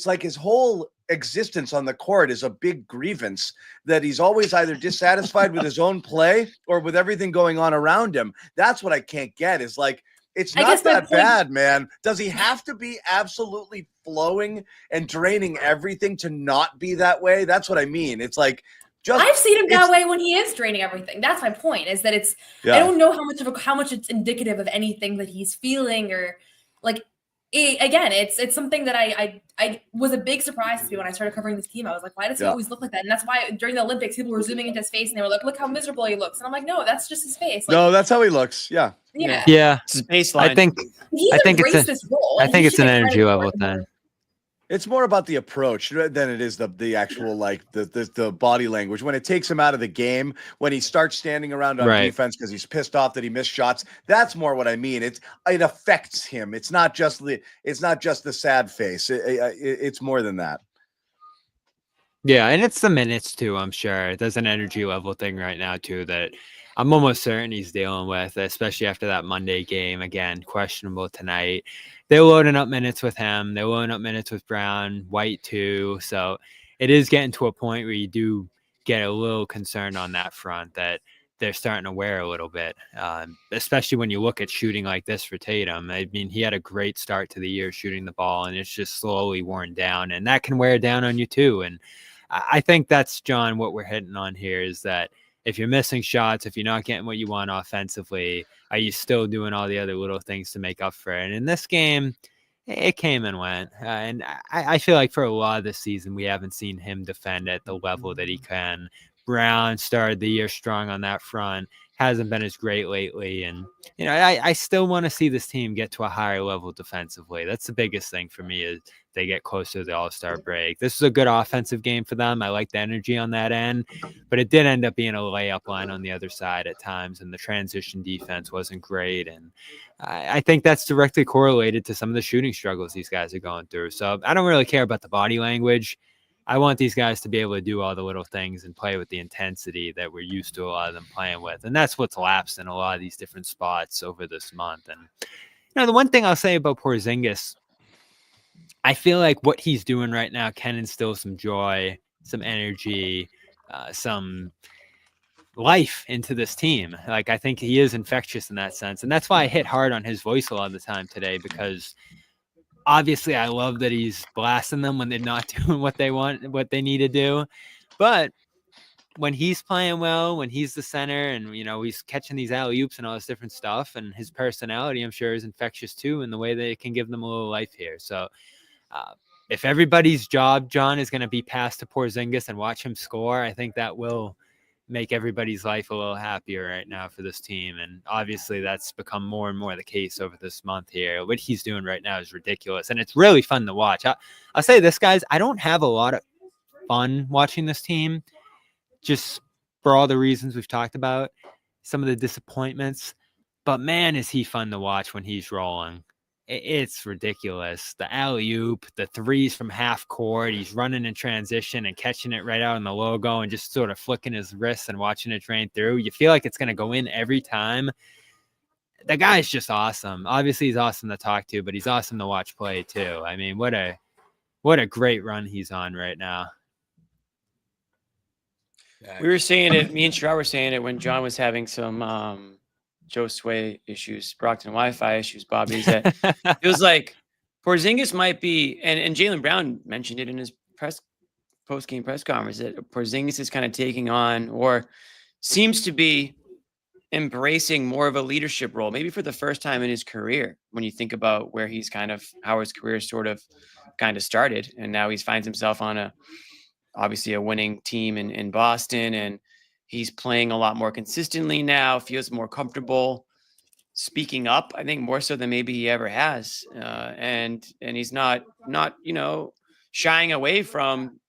like his whole existence on the court is a big grievance that he's always either dissatisfied with his own play or with everything going on around him. That's what I can't get, is like, it's not that bad, man. Does he have to be absolutely flowing and draining everything to not be that way? That's what I mean. It's like, I've seen him that way when he is draining everything. That's my point, is that I don't know how much it's indicative of anything that he's feeling, or like, again, it's something that I was a big surprise to me when I started covering this team. I was like, why does he always look like that? And that's why during the Olympics, people were zooming into his face and they were like, look how miserable he looks. And I'm like, no, that's just his face. Like, no, that's how he looks. Yeah. It's his baseline. I think it's an energy level thing. It's more about the approach than it is the actual, like, the body language. When it takes him out of the game, when he starts standing around on defense because he's pissed off that he missed shots, that's more what I mean. It affects him. It's not just the sad face. It's more than that. Yeah, and it's the minutes too, I'm sure. There's an energy level thing right now too that I'm almost certain he's dealing with, especially after that Monday game. Again, questionable tonight. They're loading up minutes with him. They're loading up minutes with Brown, White too. So it is getting to a point where you do get a little concerned on that front, that they're starting to wear a little bit, especially when you look at shooting like this for Tatum. I mean, he had a great start to the year shooting the ball, and it's just slowly worn down, and that can wear down on you too. And I think that's, John, what we're hitting on here is that if you're missing shots, if you're not getting what you want offensively, are you still doing all the other little things to make up for it? And in this game, it came and went. And I feel like for a lot of this season, we haven't seen him defend at the level that he can. Brown started the year strong on that front, hasn't been as great lately. And, you know, I still want to see this team get to a higher level defensively. That's the biggest thing for me is they get closer to the All-Star break. This is a good offensive game for them. I like the energy on that end, but it did end up being a layup line on the other side at times, and the transition defense wasn't great. And I think that's directly correlated to some of the shooting struggles these guys are going through. So I don't really care about the body language. I want these guys to be able to do all the little things and play with the intensity that we're used to a lot of them playing with. And that's what's lapsed in a lot of these different spots over this month. And, you know, the one thing I'll say about Porzingis, I feel like what he's doing right now can instill some joy, some energy, some life into this team. Like, I think he is infectious in that sense. And that's why I hit hard on his voice a lot of the time today, because obviously I love that he's blasting them when they're not doing what they want, what they need to do. But when he's playing well, when he's the center and, you know, he's catching these alley-oops and all this different stuff, and his personality, I'm sure, is infectious too in the way that it can give them a little life here. So if everybody's job, John, is going to be pass to Porzingis and watch him score, I think that will make everybody's life a little happier right now for this team. And obviously that's become more and more the case over this month here. What he's doing right now is ridiculous, and it's really fun to watch. I'll say this, guys, I don't have a lot of fun watching this team, just for all the reasons we've talked about, some of the disappointments, but man, is he fun to watch when he's rolling. It's ridiculous. The alley-oop, the threes from half court, he's running in transition and catching it right out in the logo and just sort of flicking his wrists and watching it drain through. You feel like it's going to go in every time. The guy's just awesome. Obviously, he's awesome to talk to, but he's awesome to watch play too. I mean, what a great run he's on right now. We were saying it, me and Sherrod were saying it when John was having some Joe Sway issues, Brockton Wi-Fi issues, Bobby, that it was like Porzingis might be, and Jaylen Brown mentioned it in his post-game press conference, that Porzingis is kind of taking on, or seems to be embracing more of a leadership role, maybe for the first time in his career, when you think about where he's how his career sort of kind of started. And now he finds himself on obviously a winning team in Boston, and he's playing a lot more consistently now, feels more comfortable speaking up, I think more so than maybe he ever has. And he's not, you know, shying away from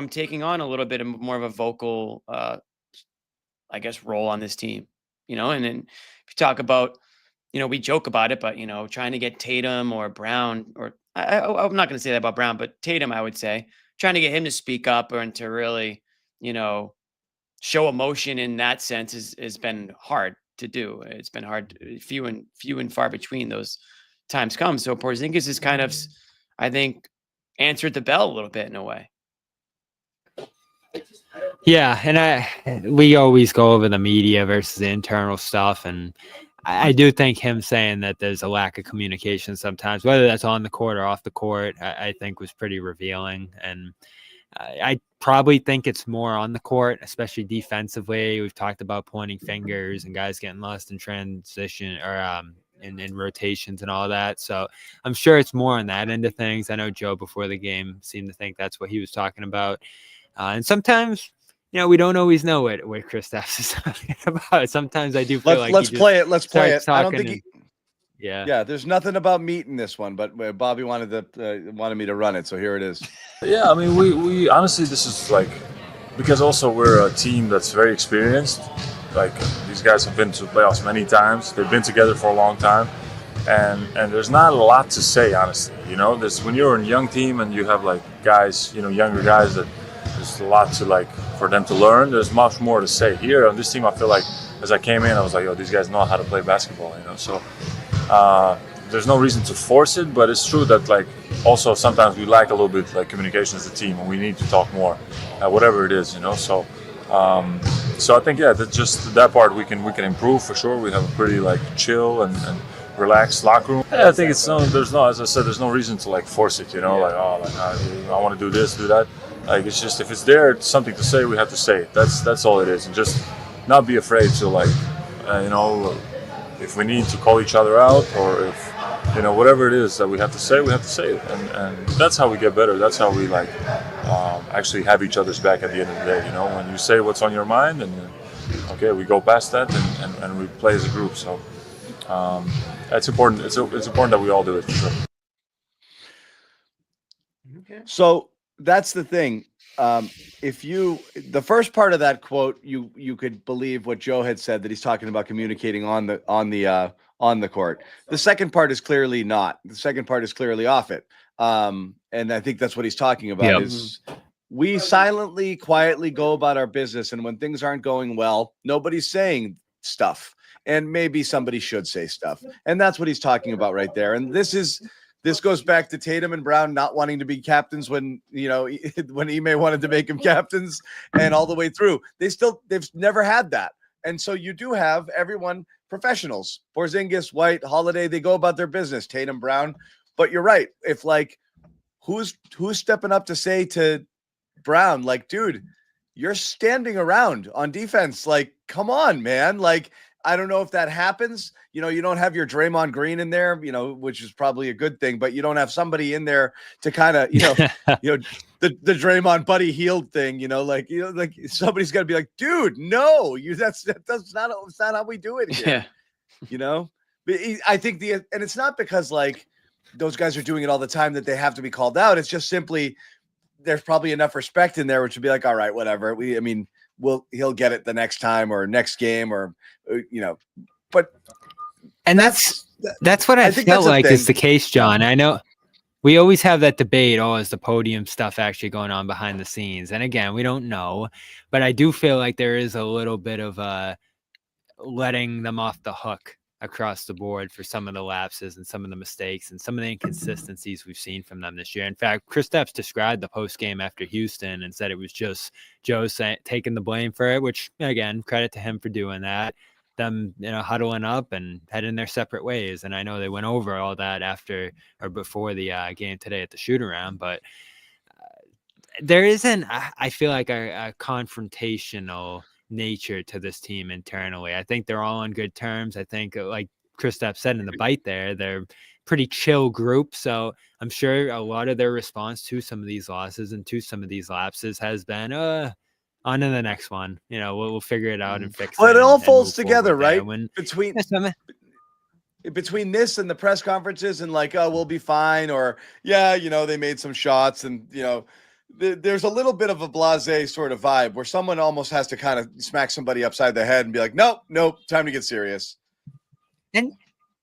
taking on a little bit more of a vocal, I guess, role on this team, you know. And then if you talk about, you know, we joke about it, but, you know, trying to get Tatum or Brown, or I'm not going to say that about Brown, but Tatum, I would say, trying to get him to speak up and to really, you know, show emotion in that sense has been hard to do. It's been hard, few and far between those times come. So Porzingis is kind of, I think, answered the bell a little bit in a way. Yeah, and we always go over the media versus the internal stuff, and I do think him saying that there's a lack of communication sometimes, whether that's on the court or off the court, I think was pretty revealing. And I probably think it's more on the court, especially defensively. We've talked about pointing fingers and guys getting lost in transition or in rotations and all that. So I'm sure it's more on that end of things. I know Joe before the game seemed to think that's what he was talking about. And sometimes, you know, we don't always know what Kristaps is talking about. Sometimes I do feel let's play it. Let's play it. I don't think Yeah. There's nothing about meat in this one, but Bobby wanted me to run it, so here it is. Yeah, I mean, we honestly, this is like, because also we're a team that's very experienced. Like, these guys have been to playoffs many times. They've been together for a long time, and there's not a lot to say, honestly. You know, when you're a young team and you have like guys, you know, younger guys, that there's a lot to like for them to learn. There's much more to say. Here on this team, I feel like as I came in, I was like, oh, these guys know how to play basketball. You know, so. There's no reason to force it, but it's true that like also sometimes we lack a little bit like communication as a team, and we need to talk more, whatever it is, you know. So So I think, yeah, that's just that part we can improve for sure. We have a pretty like chill and relaxed locker room. Yeah, I think as I said, there's no reason to like force it, I want to do this, do that. Like, it's just, if it's there, it's something to say, we have to say it. That's all it is. And just not be afraid to if we need to call each other out, or if, whatever it is that we have to say it. And that's how we get better. That's how we actually have each other's back at the end of the day. When you say what's on your mind, and we go past that and we play as a group. So it's important. It's important that we all do it for sure. So that's the thing. The first part of that quote, you could believe what Joe had said, that he's talking about communicating on the court. The second part is clearly not. The second part is clearly off it. And I think that's what he's talking about. Is we silently, quietly go about our business, and when things aren't going well, nobody's saying stuff, and maybe somebody should say stuff, and that's what he's talking about right there. And this goes back to Tatum and Brown not wanting to be captains when Ime wanted to make him captains, and all the way through. They've never had that. And so you do have everyone professionals, Porzingis, White, Holiday, they go about their business, Tatum, Brown. But you're right. If who's stepping up to say to Brown, dude, you're standing around on defense. Come on, man. I don't know if that happens. You don't have your Draymond Green in there, which is probably a good thing, but you don't have somebody in there to kind of, the Draymond Buddy Hield thing, somebody's got to be like, dude, no, that's not how we do it here. Yeah. But I think and it's not because those guys are doing it all the time that they have to be called out. It's just simply, there's probably enough respect in there, which would be like, all right, whatever. He'll get it the next time or next game or, but. And that's what I felt like is the case, John. I know we always have that debate. Oh, is the podium stuff actually going on behind the scenes? And again, we don't know, but I do feel like there is a little bit of letting them off the hook across the board for some of the lapses and some of the mistakes and some of the inconsistencies we've seen from them this year. In fact, Kristaps described the post game after Houston and said it was just Joe taking the blame for it, which again, credit to him for doing that. Them, huddling up and heading their separate ways. And I know they went over all that after or before the game today at the shoot around, but there isn't, I feel like a confrontational nature to this team internally. I think they're all on good terms. I think, like Kristaps said in the bite there, they're pretty chill group. So I'm sure a lot of their response to some of these losses and to some of these lapses has been, on to the next one. We'll figure it out and fix it. Well, it all folds together, right? Between this and the press conferences and we'll be fine, or they made some shots, and there's a little bit of a blasé sort of vibe where someone almost has to kind of smack somebody upside the head and be like, nope, time to get serious.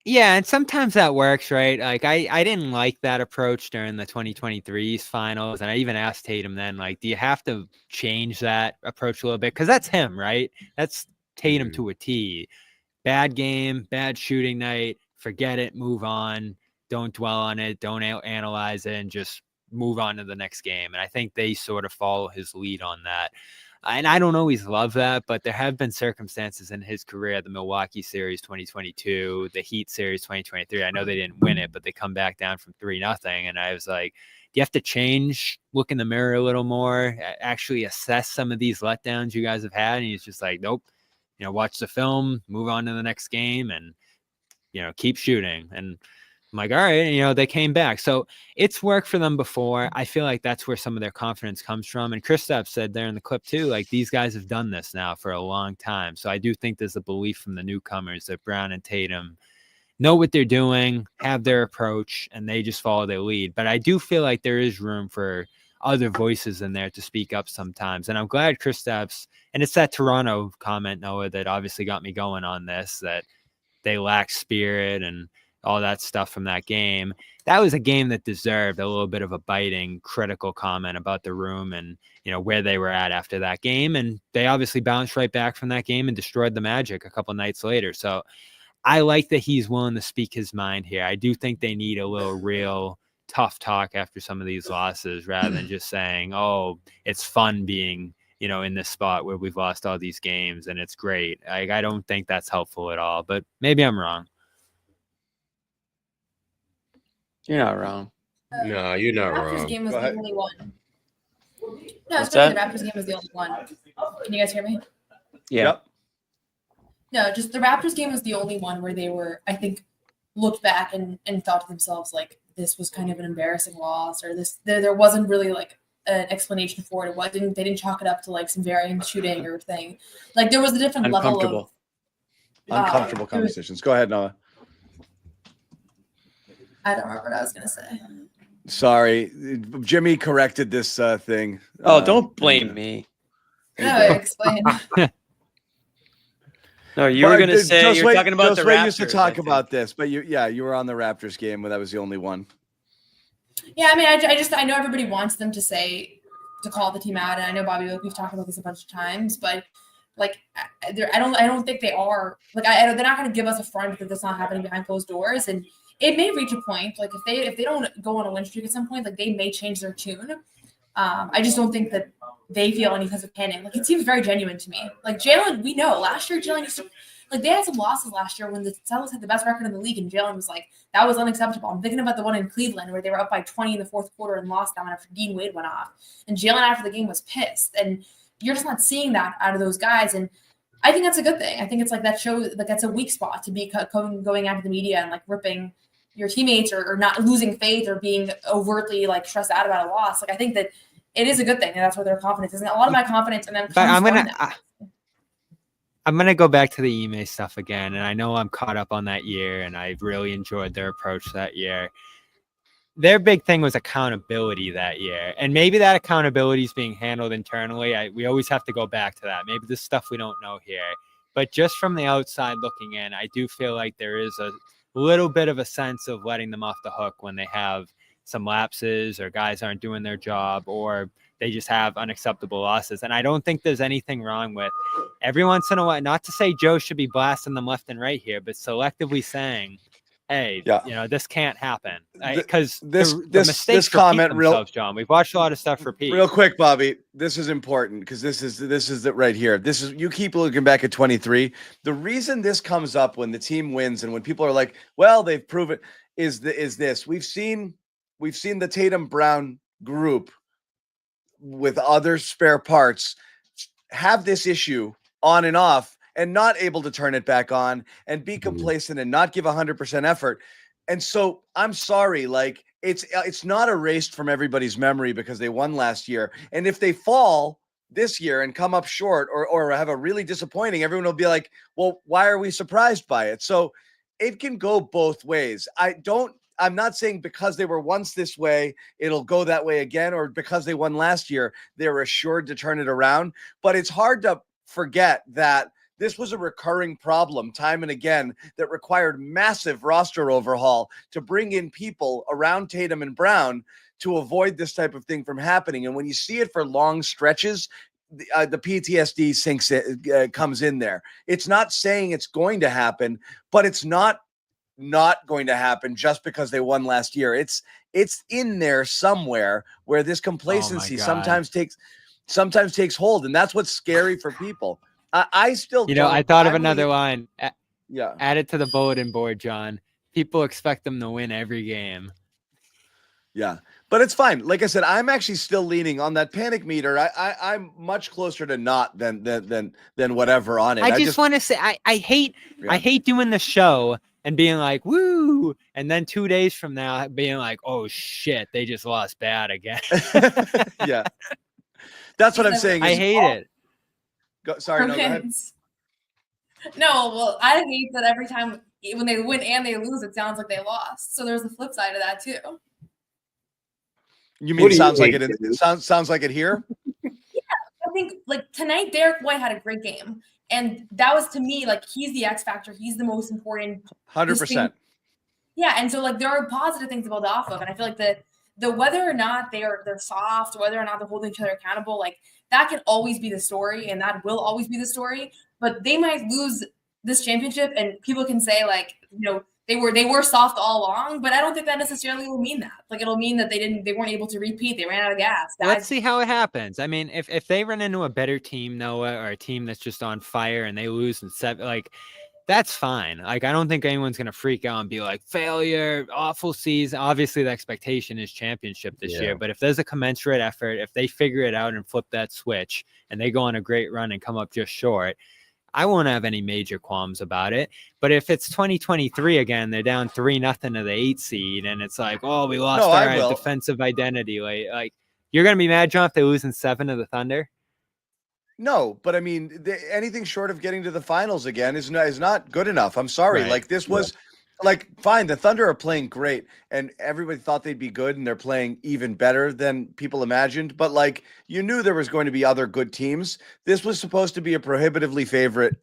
And sometimes that works, right? I didn't like that approach during the 2023's finals. And I even asked Tatum then, do you have to change that approach a little bit? Because that's him, right? That's Tatum to a T. Bad game, bad shooting night, forget it, move on. Don't dwell on it. Don't analyze it, and just move on to the next game. And I think they sort of follow his lead on that. And I don't always love that, but there have been circumstances in his career, the Milwaukee series 2022, the Heat series 2023. I know they didn't win it, but they come back down from 3-0. And I was like, you have to look in the mirror a little more, actually assess some of these letdowns you guys have had. And he's just like, nope, watch the film, move on to the next game, and, keep shooting. And I'm like, all right, they came back. So it's worked for them before. I feel like that's where some of their confidence comes from. And Kristaps said there in the clip too, these guys have done this now for a long time. So I do think there's a belief from the newcomers that Brown and Tatum know what they're doing, have their approach, and they just follow their lead. But I do feel like there is room for other voices in there to speak up sometimes. And I'm glad Kristaps, and it's that Toronto comment, Noah, that obviously got me going on this, that they lack spirit and all that stuff from that game. That was a game that deserved a little bit of a biting, critical comment about the room and, where they were at after that game. And they obviously bounced right back from that game and destroyed the Magic a couple nights later. So I like that he's willing to speak his mind here. I do think they need a little real tough talk after some of these losses rather than just saying, oh, it's fun being in this spot where we've lost all these games and it's great. I don't think that's helpful at all, but maybe I'm wrong. You're not wrong. No, you're not Raptors wrong. game was the only one. No, What's the that? Raptors game was the only one. Can you guys hear me? Yeah. Yep. No, just the Raptors game was the only one where they were, I think, looked back and thought to themselves, like, this was kind of an embarrassing loss, or there wasn't really like an explanation for it. They didn't chalk it up to like some varying shooting or thing. Like there was a different level of uncomfortable conversations. Go ahead, Noah. I don't remember what I was gonna say. Sorry, Jimmy corrected this thing. Oh, don't blame me. No, explain. No, you were going to say you're talking about the Raptors. Used to talk about this, but you were on the Raptors game where that was the only one. Yeah, I mean, I know everybody wants them to call the team out, and I know Bobby, we've talked about this a bunch of times, but like, I don't think they are like, they're not going to give us a front that that's not happening behind closed doors, and it may reach a point like if they don't go on a win streak at some point, like they may change their tune. I just don't think that they feel any sense of panic. Like it seems very genuine to me. Like Jalen, we know last year Jalen used to, like they had some losses last year when the Celtics had the best record in the league, and Jalen was like, that was unacceptable. I'm thinking about the one in Cleveland where they were up by 20 in the fourth quarter and lost that one after Dean Wade went off. And Jalen after the game was pissed. And you're just not seeing that out of those guys. And I think that's a good thing. I think it's like that shows like that's a weak spot to be going after the media and like ripping your teammates or not losing faith or being overtly like stressed out about a loss. Like I think that it is a good thing, and that's where their confidence is. And a lot of my confidence in them comes I'm gonna go back to the Ime stuff again, and I know I'm caught up on that year, and I really enjoyed their approach that year. Their big thing was accountability that year, and maybe that accountability is being handled internally. We always have to go back to that. Maybe this stuff we don't know here, but just from the outside looking in, I do feel like there is a little bit of a sense of letting them off the hook when they have some lapses or guys aren't doing their job or they just have unacceptable losses. And I don't think there's anything wrong with every once in a while, not to say Joe should be blasting them left and right here, but selectively saying, hey, this can't happen. Because the mistakes comment themselves, John. We've watched a lot of stuff repeat. Real quick, Bobby, this is important because this is it right here. This is, you keep looking back at 23. The reason this comes up when the team wins and when people are like, well, they've proven is this. We've seen the Tatum Brown group with other spare parts have this issue on and off and not able to turn it back on and be complacent and not give 100% effort. And so I'm sorry, like it's not erased from everybody's memory because they won last year. And if they fall this year and come up short or have a really disappointing, everyone will be like, well, why are we surprised by it? So it can go both ways. I'm not saying because they were once this way, it'll go that way again, or because they won last year, they're assured to turn it around. But it's hard to forget that this was a recurring problem time and again that required massive roster overhaul to bring in people around Tatum and Brown to avoid this type of thing from happening. And when you see it for long stretches, the PTSD comes in there. It's not saying it's going to happen, but it's not going to happen just because they won last year. It's in there somewhere where this complacency sometimes takes hold, and that's what's scary for people. I still, I thought of another line. Yeah, add it to the bulletin board, John. People expect them to win every game. Yeah, but it's fine. Like I said, I'm actually still leaning on that panic meter. I'm much closer to not than whatever on it. I just want to say I hate doing the show and being like, woo, and then 2 days from now being like, oh shit, they just lost bad again. Yeah, that's what I'm saying. I hate it. Sorry, no, go ahead. No, well, I hate that every time when they win and they lose, it sounds like they lost. So there's the flip side of that too. You mean sounds like it here? Yeah, I think like tonight, Derek White had a great game. And that was, to me, like, he's the X factor. He's the most important. 100%. Yeah, and so, like, there are positive things to build off of. And I feel like the whether or not they're soft, whether or not they're holding each other accountable, like, that can always be the story, and that will always be the story. But they might lose this championship, and people can say, like, they were soft all along, but I don't think that necessarily will mean that. Like it'll mean that they weren't able to repeat. They ran out of gas. Let's see how it happens. I mean, if they run into a better team, Noah, or a team that's just on fire and they lose in 7, like that's fine. Like I don't think anyone's gonna freak out and be like failure, awful season. Obviously, the expectation is championship this year, but if there's a commensurate effort, if they figure it out and flip that switch and they go on a great run and come up just short, I won't have any major qualms about it. But if it's 2023 again, they're down 3-0 to the 8 seed, and it's like, oh, we lost our defensive identity. Like you're gonna be mad, John, if they lose in 7 to the Thunder. No, but I mean, anything short of getting to the finals again is not good enough. I'm sorry. Right. Like this was like fine. The Thunder are playing great, and everybody thought they'd be good, and they're playing even better than people imagined. But like you knew there was going to be other good teams. This was supposed to be a prohibitive favorite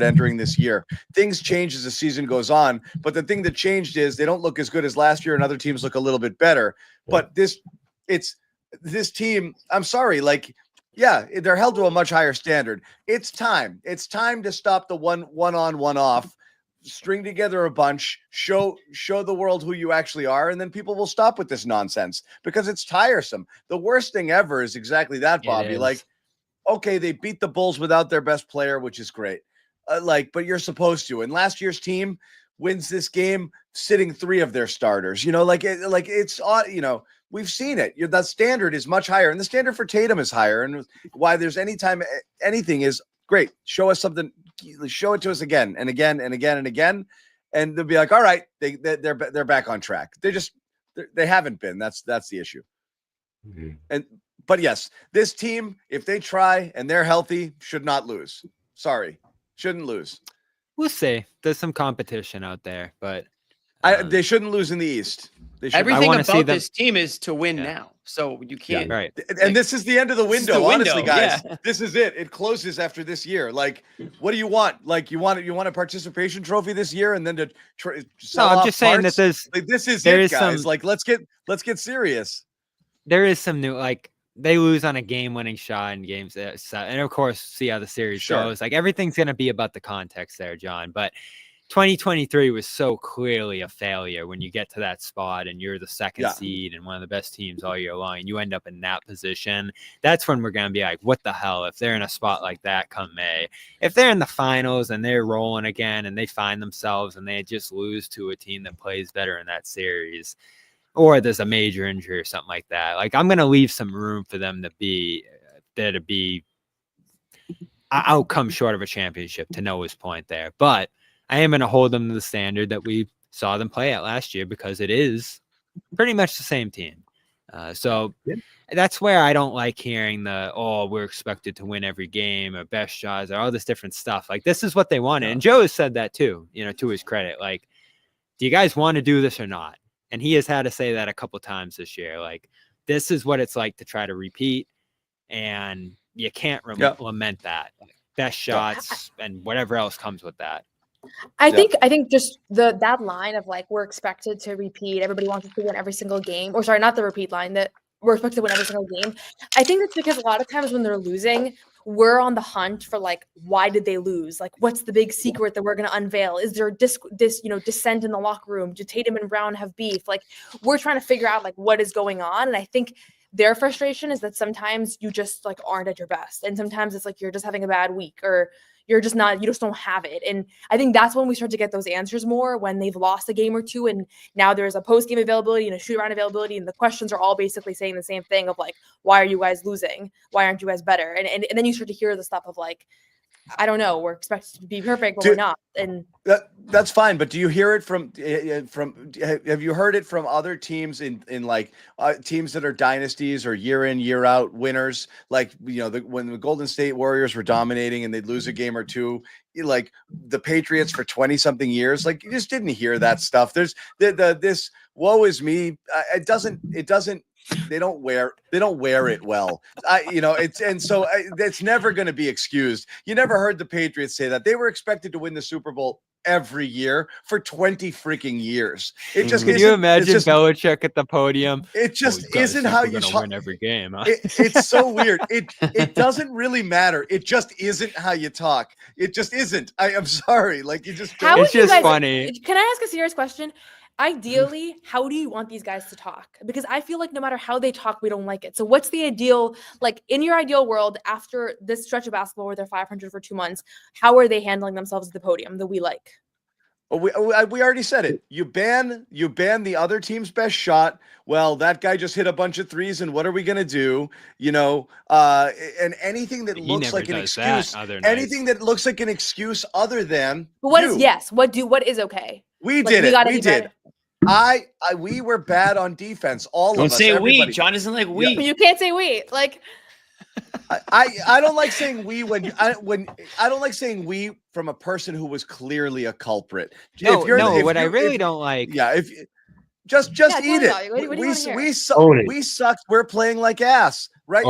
entering this year. Things change as the season goes on, but the thing that changed is they don't look as good as last year, and other teams look a little bit better. But this team. I'm sorry, like. Yeah, they're held to a much higher standard. It's time. It's time to stop the one on, one off, string together a bunch, show the world who you actually are, and then people will stop with this nonsense because it's tiresome. The worst thing ever is exactly that, Bobby. Like, okay, they beat the Bulls without their best player, which is great. But you're supposed to. And last year's team wins this game sitting 3 of their starters. It's we've seen it. That standard is much higher, and the standard for Tatum is higher. And why there's anytime anything is great. Show us something. Show it to us again and again and again and again, and they'll be like, all right, they're back on track. They haven't been. That's the issue. Mm-hmm. But yes, this team, if they try and they're healthy, should not lose. Sorry, shouldn't lose. We'll see. There's some competition out there, but they shouldn't lose in the East. Everything about this team is to win now, so you can't. Yeah, right. And this is the end of the window. Honestly, guys, yeah. This is it. It closes after this year. Like, what do you want? Like, you want a participation trophy this year, and then to sell I'm off just saying that this is it, guys. Like, let's get serious. There is some new they lose on a game-winning shot in games, and of course, see how the series goes. Like everything's gonna be about the context there, John, but. 2023 was so clearly a failure when you get to that spot and you're the second seed and one of the best teams all year long and you end up in that position. That's when we're going to be like, what the hell if they're in a spot like that come May? If they're in the finals and they're rolling again and they find themselves and they just lose to a team that plays better in that series, or there's a major injury or something like that, like I'm going to leave some room for them to be outcome short of a championship, to Noah's point there. But I am going to hold them to the standard that we saw them play at last year because it is pretty much the same team. So that's where I don't like hearing we're expected to win every game or best shots or all this different stuff. Like, this is what they wanted. And Joe has said that too, to his credit. Like, do you guys want to do this or not? And he has had to say that a couple times this year. Like, this is what it's like to try to repeat. And you can't lament that. Best shots and whatever else comes with that. I think just that line of like, we're expected to repeat, everybody wants us to win every single game, or sorry, not the repeat line, that we're expected to win every single game. I think it's because a lot of times when they're losing, we're on the hunt for like, why did they lose? Like, what's the big secret that we're going to unveil? Is there dissent in the locker room? Do Tatum and Brown have beef? Like, we're trying to figure out like what is going on. And I think their frustration is that sometimes you just like aren't at your best. And sometimes it's like, you're just having a bad week, or you just don't have it. And I think that's when we start to get those answers more, when they've lost a game or two and now there's a post-game availability and a shoot-around availability, and the questions are all basically saying the same thing of like, why are you guys losing? Why aren't you guys better? And then you start to hear the stuff of like, I don't know, we're expected to be perfect, but we're not. And that's fine. But do you hear it from have you heard it from other teams in like teams that are dynasties or year in, year out winners? Like, when the Golden State Warriors were dominating and they'd lose a game or two, like the Patriots for 20 something years, like you just didn't hear that stuff. There's this woe is me. It doesn't, they don't wear it well. It's never going to be excused. You never heard the Patriots say that. They were expected to win the Super Bowl every year for 20 freaking years. It just Can you imagine Belichick at the podium? It just isn't how you talk. Win every game. Huh? It's so weird. It doesn't really matter. It just isn't how you talk. It just isn't. I'm sorry. Like you just. How it's would you just guys, funny. Can I ask a serious question? Ideally, how do you want these guys to talk? Because I feel like no matter how they talk, we don't like it. So what's the ideal, like in your ideal world, after this stretch of basketball where they're 500 for 2 months, how are they handling themselves at the podium that we like? We already said it. You ban the other team's best shot. Well, that guy just hit a bunch of threes, and what are we gonna do? You know, and anything that looks like an excuse, anything that looks like an excuse other than. But what is yes? What is okay? We Like, did we it. gotta We be did. better. We were bad on defense. All Don't of us. say Everybody. we. John doesn't like we. You can't say we. Like I don't like saying we when I don't like saying we from a person who was clearly a culprit. No, what I really don't like. Yeah, if just eat it. What do you wanna hear? We sucked. We're playing like ass. Right,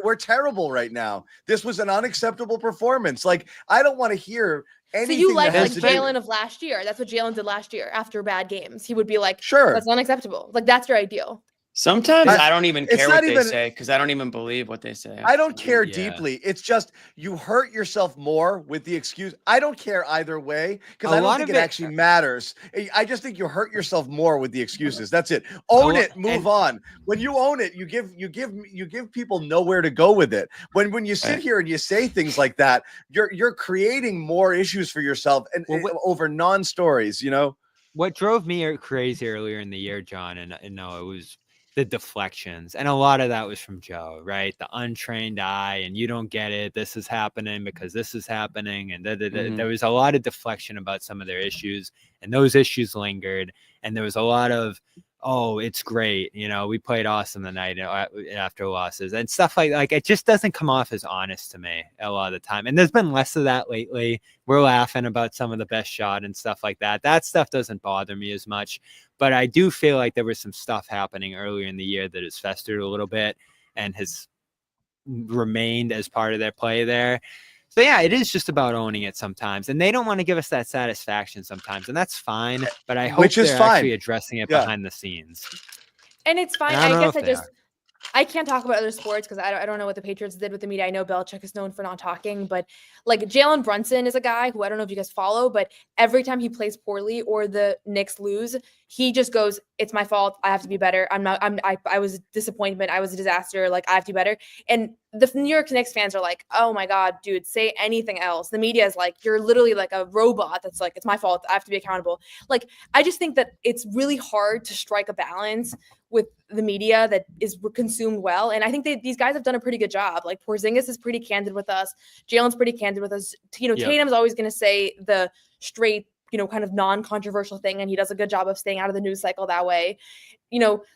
we're terrible right now. This was an unacceptable performance. Like I don't want to hear anything. So you like that has to do- Jalen of last year? That's what Jalen did last year after bad games. He would be like, "Sure, that's unacceptable." Like that's your ideal. Sometimes I don't even it's care not what even- they say because I don't even believe what they say. I don't care deeply. It's just you hurt yourself more with the excuse. I don't care either way because A I don't lot think of it it- actually matters. I just think you hurt yourself more with the excuses. That's it. Own it. Move on. When you own it, you give people nowhere to go with it. When you sit here and you say things like that, you're creating more issues for yourself and over non-stories. You know what drove me crazy earlier in the year, John, and no, it was the deflections. And a lot of that was from Joe, right? The untrained eye, and you don't get it. This is happening because this is happening. And there was a lot of deflection about some of their issues, and those issues lingered. And there was a lot of, oh, it's great. You know, we played awesome the night after losses and stuff like it just doesn't come off as honest to me a lot of the time. And there's been less of that lately. We're laughing about some of the best shot and stuff like that. That stuff doesn't bother me as much. But I do feel like there was some stuff happening earlier in the year that has festered a little bit and has remained as part of their play there. So, yeah, it is just about owning it sometimes. And they don't want to give us that satisfaction sometimes. And that's fine. But I hope they're actually addressing it behind the scenes. And it's fine. I guess I can't talk about other sports because I don't know what the Patriots did with the media. I know Belichick is known for not talking, but like Jalen Brunson is a guy who I don't know if you guys follow, but every time he plays poorly or the Knicks lose, he just goes, "It's my fault. I have to be better. I was a disappointment. I was a disaster. Like I have to be better." And the New York Knicks fans are like, "Oh my God, dude, say anything else." The media is like, "You're literally like a robot that's like, it's my fault. I have to be accountable." Like, I just think that it's really hard to strike a balance with the media that is consumed well. And I think these guys have done a pretty good job. Like Porzingis is pretty candid with us. Jalen's pretty candid with us. Tatum's always going to say the straight, kind of non-controversial thing. And he does a good job of staying out of the news cycle that way.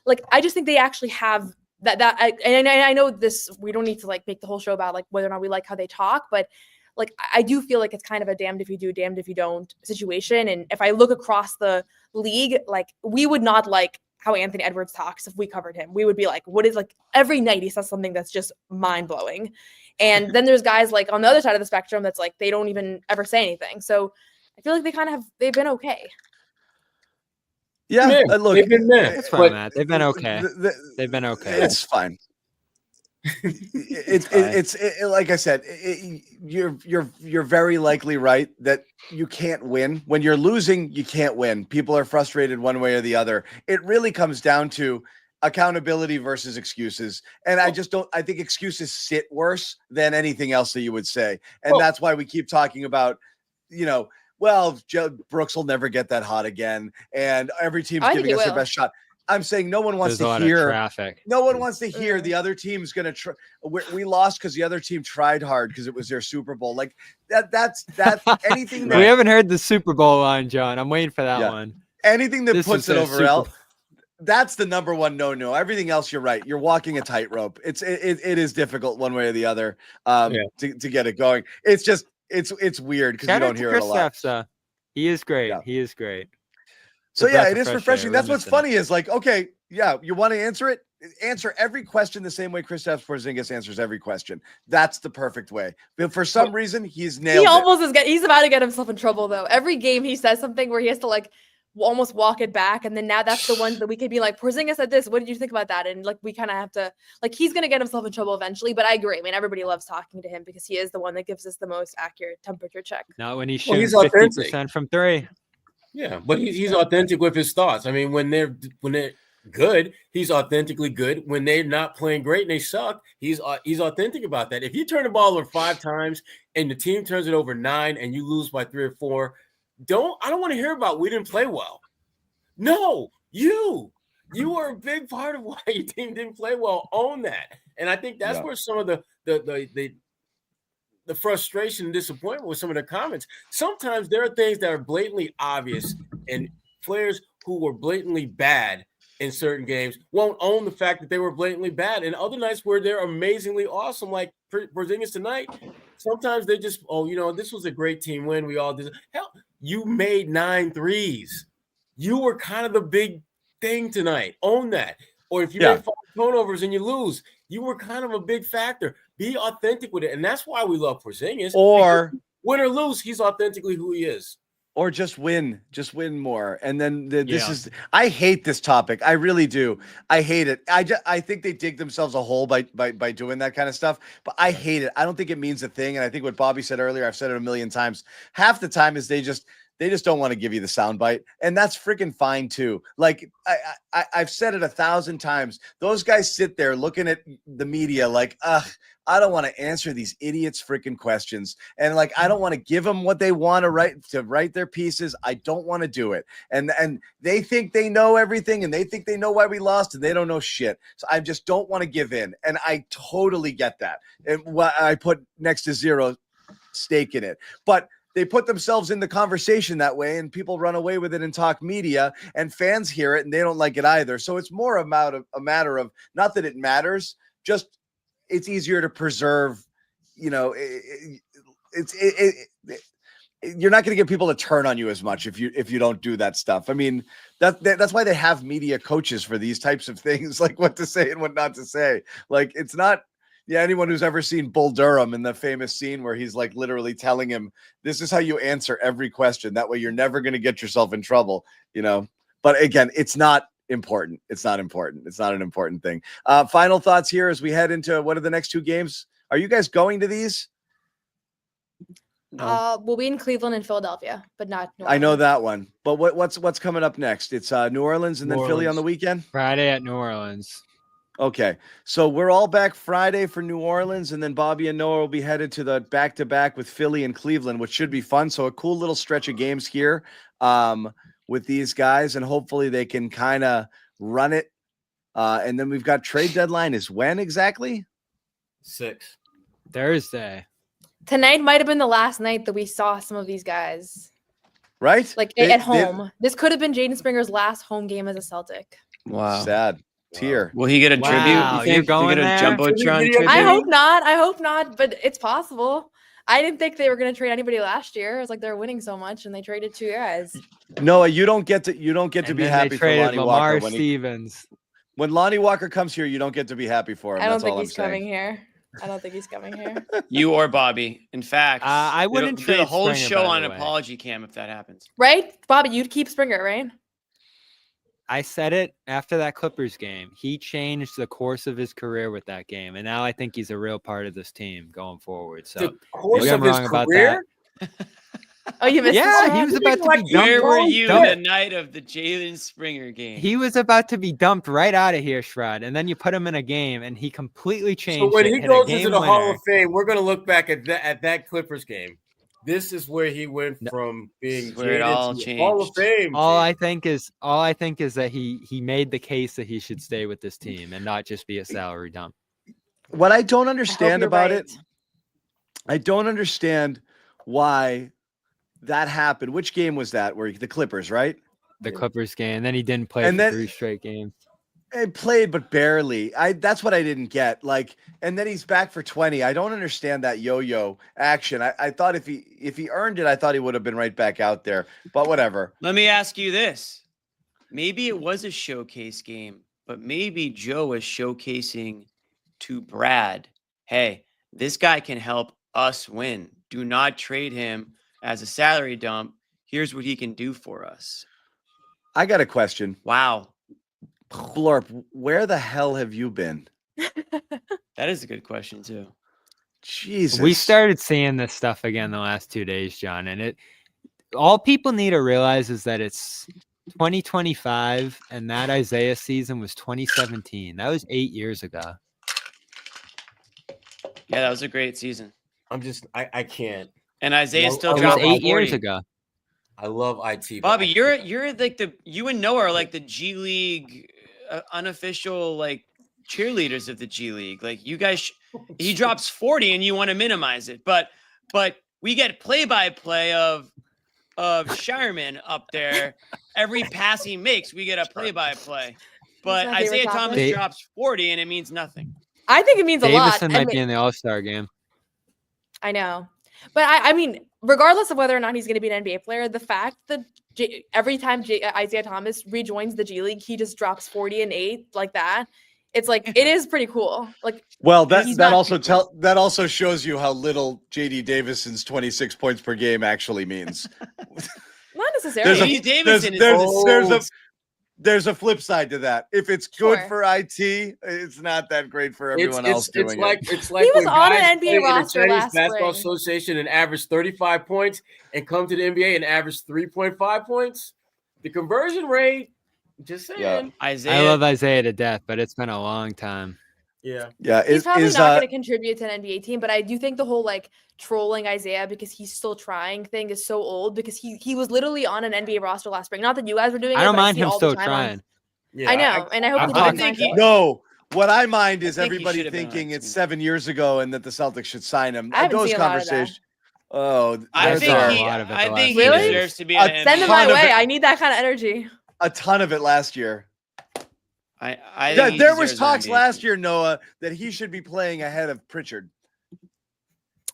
Like, I just think they actually have and I know this, we don't need to like make the whole show about like whether or not we like how they talk, but like, I do feel like it's kind of a damned if you do, damned if you don't situation. And if I look across the league, like we would not like how Anthony Edwards talks if we covered him. We would be like, what is like every night he says something that's just mind-blowing. And then there's guys like on the other side of the spectrum that's like they don't even ever say anything. So I feel like they've been okay. Yeah, look, they've been there. That's fine, Matt. They've been okay. They've been okay. It's fine. It's like I said, you're very likely right that you can't win. When you're losing, you can't win. People are frustrated one way or the other. It really comes down to accountability versus excuses. And I think excuses sit worse than anything else that you would say. And that's why we keep talking about, well, Brooks will never get that hot again. And every team's giving us their best shot. I'm saying no one wants to hear traffic. No one wants to hear the other team's going to try. We lost because the other team tried hard because it was their Super Bowl. Like that's anything. We haven't heard the Super Bowl line, John. I'm waiting for that one. Anything that puts it over L. That's the number one no. Everything else, you're right. You're walking a tightrope. It is difficult one way or the other to get it going. It's just it's weird because you don't hear it a lot. He is great. Yeah. He is great. So yeah, it is refreshing. That's what's funny is like, okay, yeah, you want to answer it? answer every question the same way Kristaps Porzingis answers every question. That's the perfect way. But for some reason, he's nailed He it. almost is. He's about to get himself in trouble though. Every game he says something where he has to like almost walk it back, and then now that's the one that we could be like, Porzingis said this. What did you think about that? And like we kind of have to like he's gonna get himself in trouble eventually. But I agree. I mean, everybody loves talking to him because he is the one that gives us the most accurate temperature check. Not when he's Well, shooting he's authentic. 50% from three. Yeah, but he's authentic with his thoughts. I mean, when they're good, he's authentically good. When they're not playing great and they suck, he's authentic about that. If you turn the ball over 5 times and the team turns it over 9 and you lose by 3 or 4, I don't want to hear about we didn't play well. No, you are a big part of why your team didn't play well. Own that. And I think that's where some of the frustration and disappointment with some of the comments. Sometimes there are things that are blatantly obvious, and players who were blatantly bad in certain games won't own the fact that they were blatantly bad. And other nights where they're amazingly awesome, like Porzingis tonight, sometimes they just, this was a great team win. We all did. Hell, you made 9 threes. You were kind of the big thing tonight. Own that. Or if you make 5 turnovers and you lose, you were kind of a big factor. Be authentic with it. And that's why we love Porzingis. Or win or lose, he's authentically who he is. Or just win more. And then I hate this topic. I really do. I hate it. I think they dig themselves a hole by doing that kind of stuff, but I hate it. I don't think it means a thing. And I think what Bobby said earlier, I've said it a million times. Half the time is they just don't want to give you the soundbite, and that's freaking fine too. Like I've said it 1,000 times. Those guys sit there looking at the media like, I don't want to answer these idiots' freaking questions, and like I don't want to give them what they want to write their pieces. I don't want to do it, and they think they know everything, and they think they know why we lost, and they don't know shit. So I just don't want to give in, and I totally get that. And I put next to zero stake in it, but they put themselves in the conversation that way, and people run away with it and talk media, and fans hear it and they don't like it either. So it's more about a matter of not that it matters, just it's easier to preserve. You're not going to get people to turn on you as much if you don't do that stuff. I mean, that's why they have media coaches for these types of things, like what to say and what not to say. Like it's not. Yeah, anyone who's ever seen Bull Durham in the famous scene where he's like literally telling him, this is how you answer every question. That way you're never going to get yourself in trouble, But again, it's not important. It's not important. It's not an important thing. Final thoughts here as we head into what are the next 2 games? Are you guys going to these? No. We'll be in Cleveland and Philadelphia, but not New Orleans. I know that one. But what's coming up next? It's New Orleans and then Philly on the weekend? Friday at New Orleans. Okay, so we're all back Friday for New Orleans, and then Bobby and Noah will be headed to the back-to-back with Philly and Cleveland, which should be fun. So a cool little stretch of games here with these guys, and hopefully they can kind of run it. And then we've got trade deadline is when exactly? 6 Thursday. Tonight might have been the last night that we saw some of these guys. Right? Like at home. This could have been Jaden Springer's last home game as a Celtic. Wow. Sad. Tier. Will he get a tribute? You think? You're going to there? Jumbotron tribute? I hope not, but it's possible. I didn't think they were going to trade anybody last year. It's like they're winning so much, and they traded 2 guys. Noah, you don't get to be happy for Lonnie Walker when Lonnie Walker comes here. You don't get to be happy for him. I don't think he's coming here. You or Bobby. In fact, I wouldn't trade the whole Springer, show by on the way. apology cam if that happens. Right? Bobby, you'd keep Springer, right? I said it after that Clippers game. He changed the course of his career with that game, and now I think he's a real part of this team going forward. So the course maybe of I'm his wrong about career? that. Oh, you missed Yeah, he was about to be dumped. Where were you Dumped. the night of the Jalen Springer game? He was about to be dumped right out of here, Shrod, and then you put him in a game, and he completely changed. So when it, he hit a goes game into the winner. Hall of Fame, we're going to look back at that Clippers game. This is where he went from being where it all to Hall of changed. Fame. All I think is that he made the case that he should stay with this team and not just be a salary dump. What I don't understand about right. it, I don't understand why that happened. Which game was that? Where the Clippers, right? The Clippers game, and then he didn't play And for then- 3 straight games. He played, but barely. That's what I didn't get. Like, and then he's back for 20. I don't understand that yo-yo action. I thought if he earned it, I thought he would have been right back out there. But whatever. Let me ask you this. Maybe it was a showcase game but maybe Joe is showcasing to Brad, hey, this guy can help us win. Do not trade him as a salary dump. Here's what he can do for us. I got a question. Wow. Blorp, where the hell have you been? That is a good question, too. Jesus. We started seeing this stuff again the last 2 days, John, and all people need to realize is that it's 2025 and that Isaiah season was 2017. That was 8 years ago. Yeah, that was a great season. I can't. And Isaiah still It was dropped 8 40. years ago. I love IT. Bobby, you're like you and Noah are like the G League unofficial like cheerleaders of the G League. Like you guys, he drops 40 and you want to minimize it, but we get play-by-play of Shireman up there. Every pass he makes, we get a play-by-play. But my favorite Isaiah topic. Thomas drops 40 and it means nothing. I think it means a lot. Davison might be in the All-Star game. I know. But I mean, regardless of whether or not he's going to be an NBA player, the fact that every time Isaiah Thomas rejoins the G League, he just drops 40 and 8 like that. It's like, it is pretty cool. Like, Well, that also shows you how little JD Davison's 26 points per game actually means. not necessarily. There's a flip side to that. If it's good Sure. for IT, it's not that great for everyone else doing it. It's like He was when on guys an NBA play in the roster Chinese last Basketball spring. Association and average 35 points and come to the NBA and average 3.5 points. The conversion rate, just saying. I love Isaiah to death, but it's been a long time. Yeah. Yeah. He's probably not going to contribute to an NBA team, but I do think the whole like trolling Isaiah because he's still trying thing is so old because he was literally on an NBA roster last spring. Not that you guys were doing it. I don't but mind see it him all the still time trying. I know, and I hope he doesn't mind it. No, what I mind is I think he everybody should have been on thinking that it's team. 7 years ago and that the Celtics should sign him. I haven't Those seen a lot of that. conversations. Oh, I those think are- he Really? deserves to be an NBA. Send him my way. I need that kind of energy. a ton of it last year. I Yeah, think he there was deserves an talks NBA last year, Noah, that he should be playing ahead of Pritchard.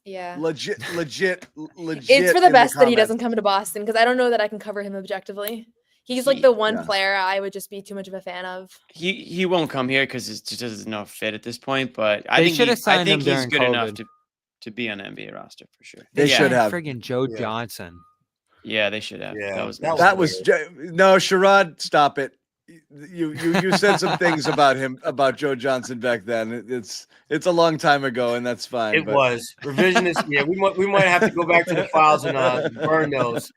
Yeah. Legit. It's for the best that he doesn't come to Boston because I don't know that I can cover him objectively. He's like the one player I would just be too much of a fan of. He won't come here because it's just doesn't no fit at this point. But I They think should have signed him he's during good enough COVID. to be on the NBA roster for sure. They should have. Friggin' Joe Johnson. Yeah, they should have. Yeah, That was no, Sherrod, stop it. You said some things about him, about Joe Johnson back then. It's a long time ago, and that's fine. It was revisionist. Yeah, we might have to go back to the files and burn those.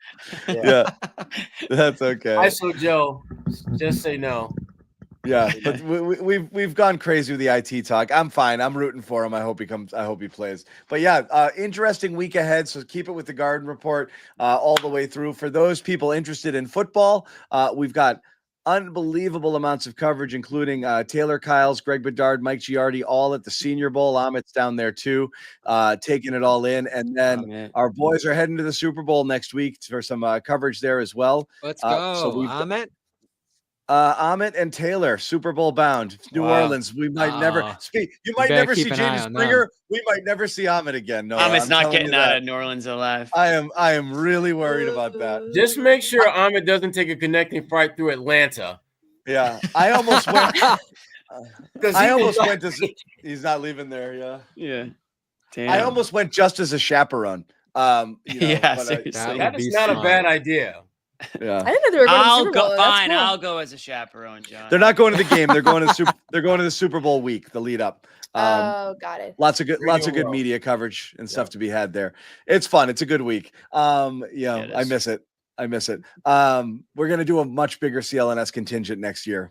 Yeah, that's okay. ISO Joe, just say no. Yeah, but we've gone crazy with the IT talk. I'm fine. I'm rooting for him. I hope he plays. But yeah, interesting week ahead. So keep it with the Garden Report all the way through. For those people interested in football, we've got unbelievable amounts of coverage, including Taylor Kyles, Greg Bedard, Mike Giardi, all at the Senior Bowl. Amit's down there too, taking it all in. And then our boys are heading to the Super Bowl next week for some coverage there as well. Let's go, So Amit. Amit and Taylor, Super Bowl bound, New Orleans. We might never speak. You might better never see keep an eye James on Springer. them. We might never see Amit again. No, Amit's I'm not telling getting you out that. of New Orleans alive. I am really worried about that. Just make sure Ahmed doesn't take a connecting flight through Atlanta. Yeah, I almost went. Because I almost went to. He's not leaving there. Yeah, yeah. I Damn. almost went just as a chaperone. Yeah, but seriously. that is not a bad idea. Yeah, I didn't know they were going to the I'll Super go. Bowl. That's Fine, cool. I'll go as a chaperone, John. they're not going to the game. They're going to the Super. They're going to the Super Bowl week, the lead up. Oh, got it. Lots of good media coverage and stuff to be had there. It's fun. It's a good week. it I is. miss it. We're gonna do a much bigger CLNS contingent next year.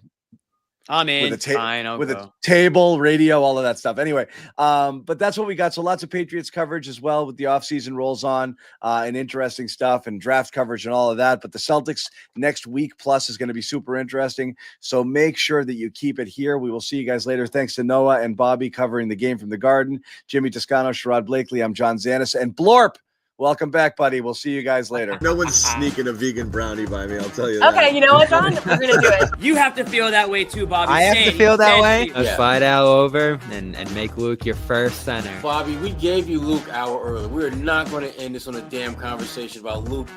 I'm in. With a Fine, I'll with go. a table, radio, all of that stuff. Anyway, but that's what we got. So lots of Patriots coverage as well with the offseason rolls on and interesting stuff and draft coverage and all of that. But the Celtics next week plus is going to be super interesting. So make sure that you keep it here. We will see you guys later. Thanks to Noah and Bobby covering the game from the Garden. Jimmy Toscano, Sherrod Blakely. I'm John Zannis and Blorp. Welcome back, buddy. We'll see you guys later. No one's sneaking a vegan brownie by me. I'll tell you that. Okay, you know what, John? We're going to do it. You have to feel that way too, Bobby. I have to Same. feel that Same way. to Let's fly Al over and make Luke your first center. Bobby, we gave you Luke hour early. We're not going to end this on a damn conversation about Luke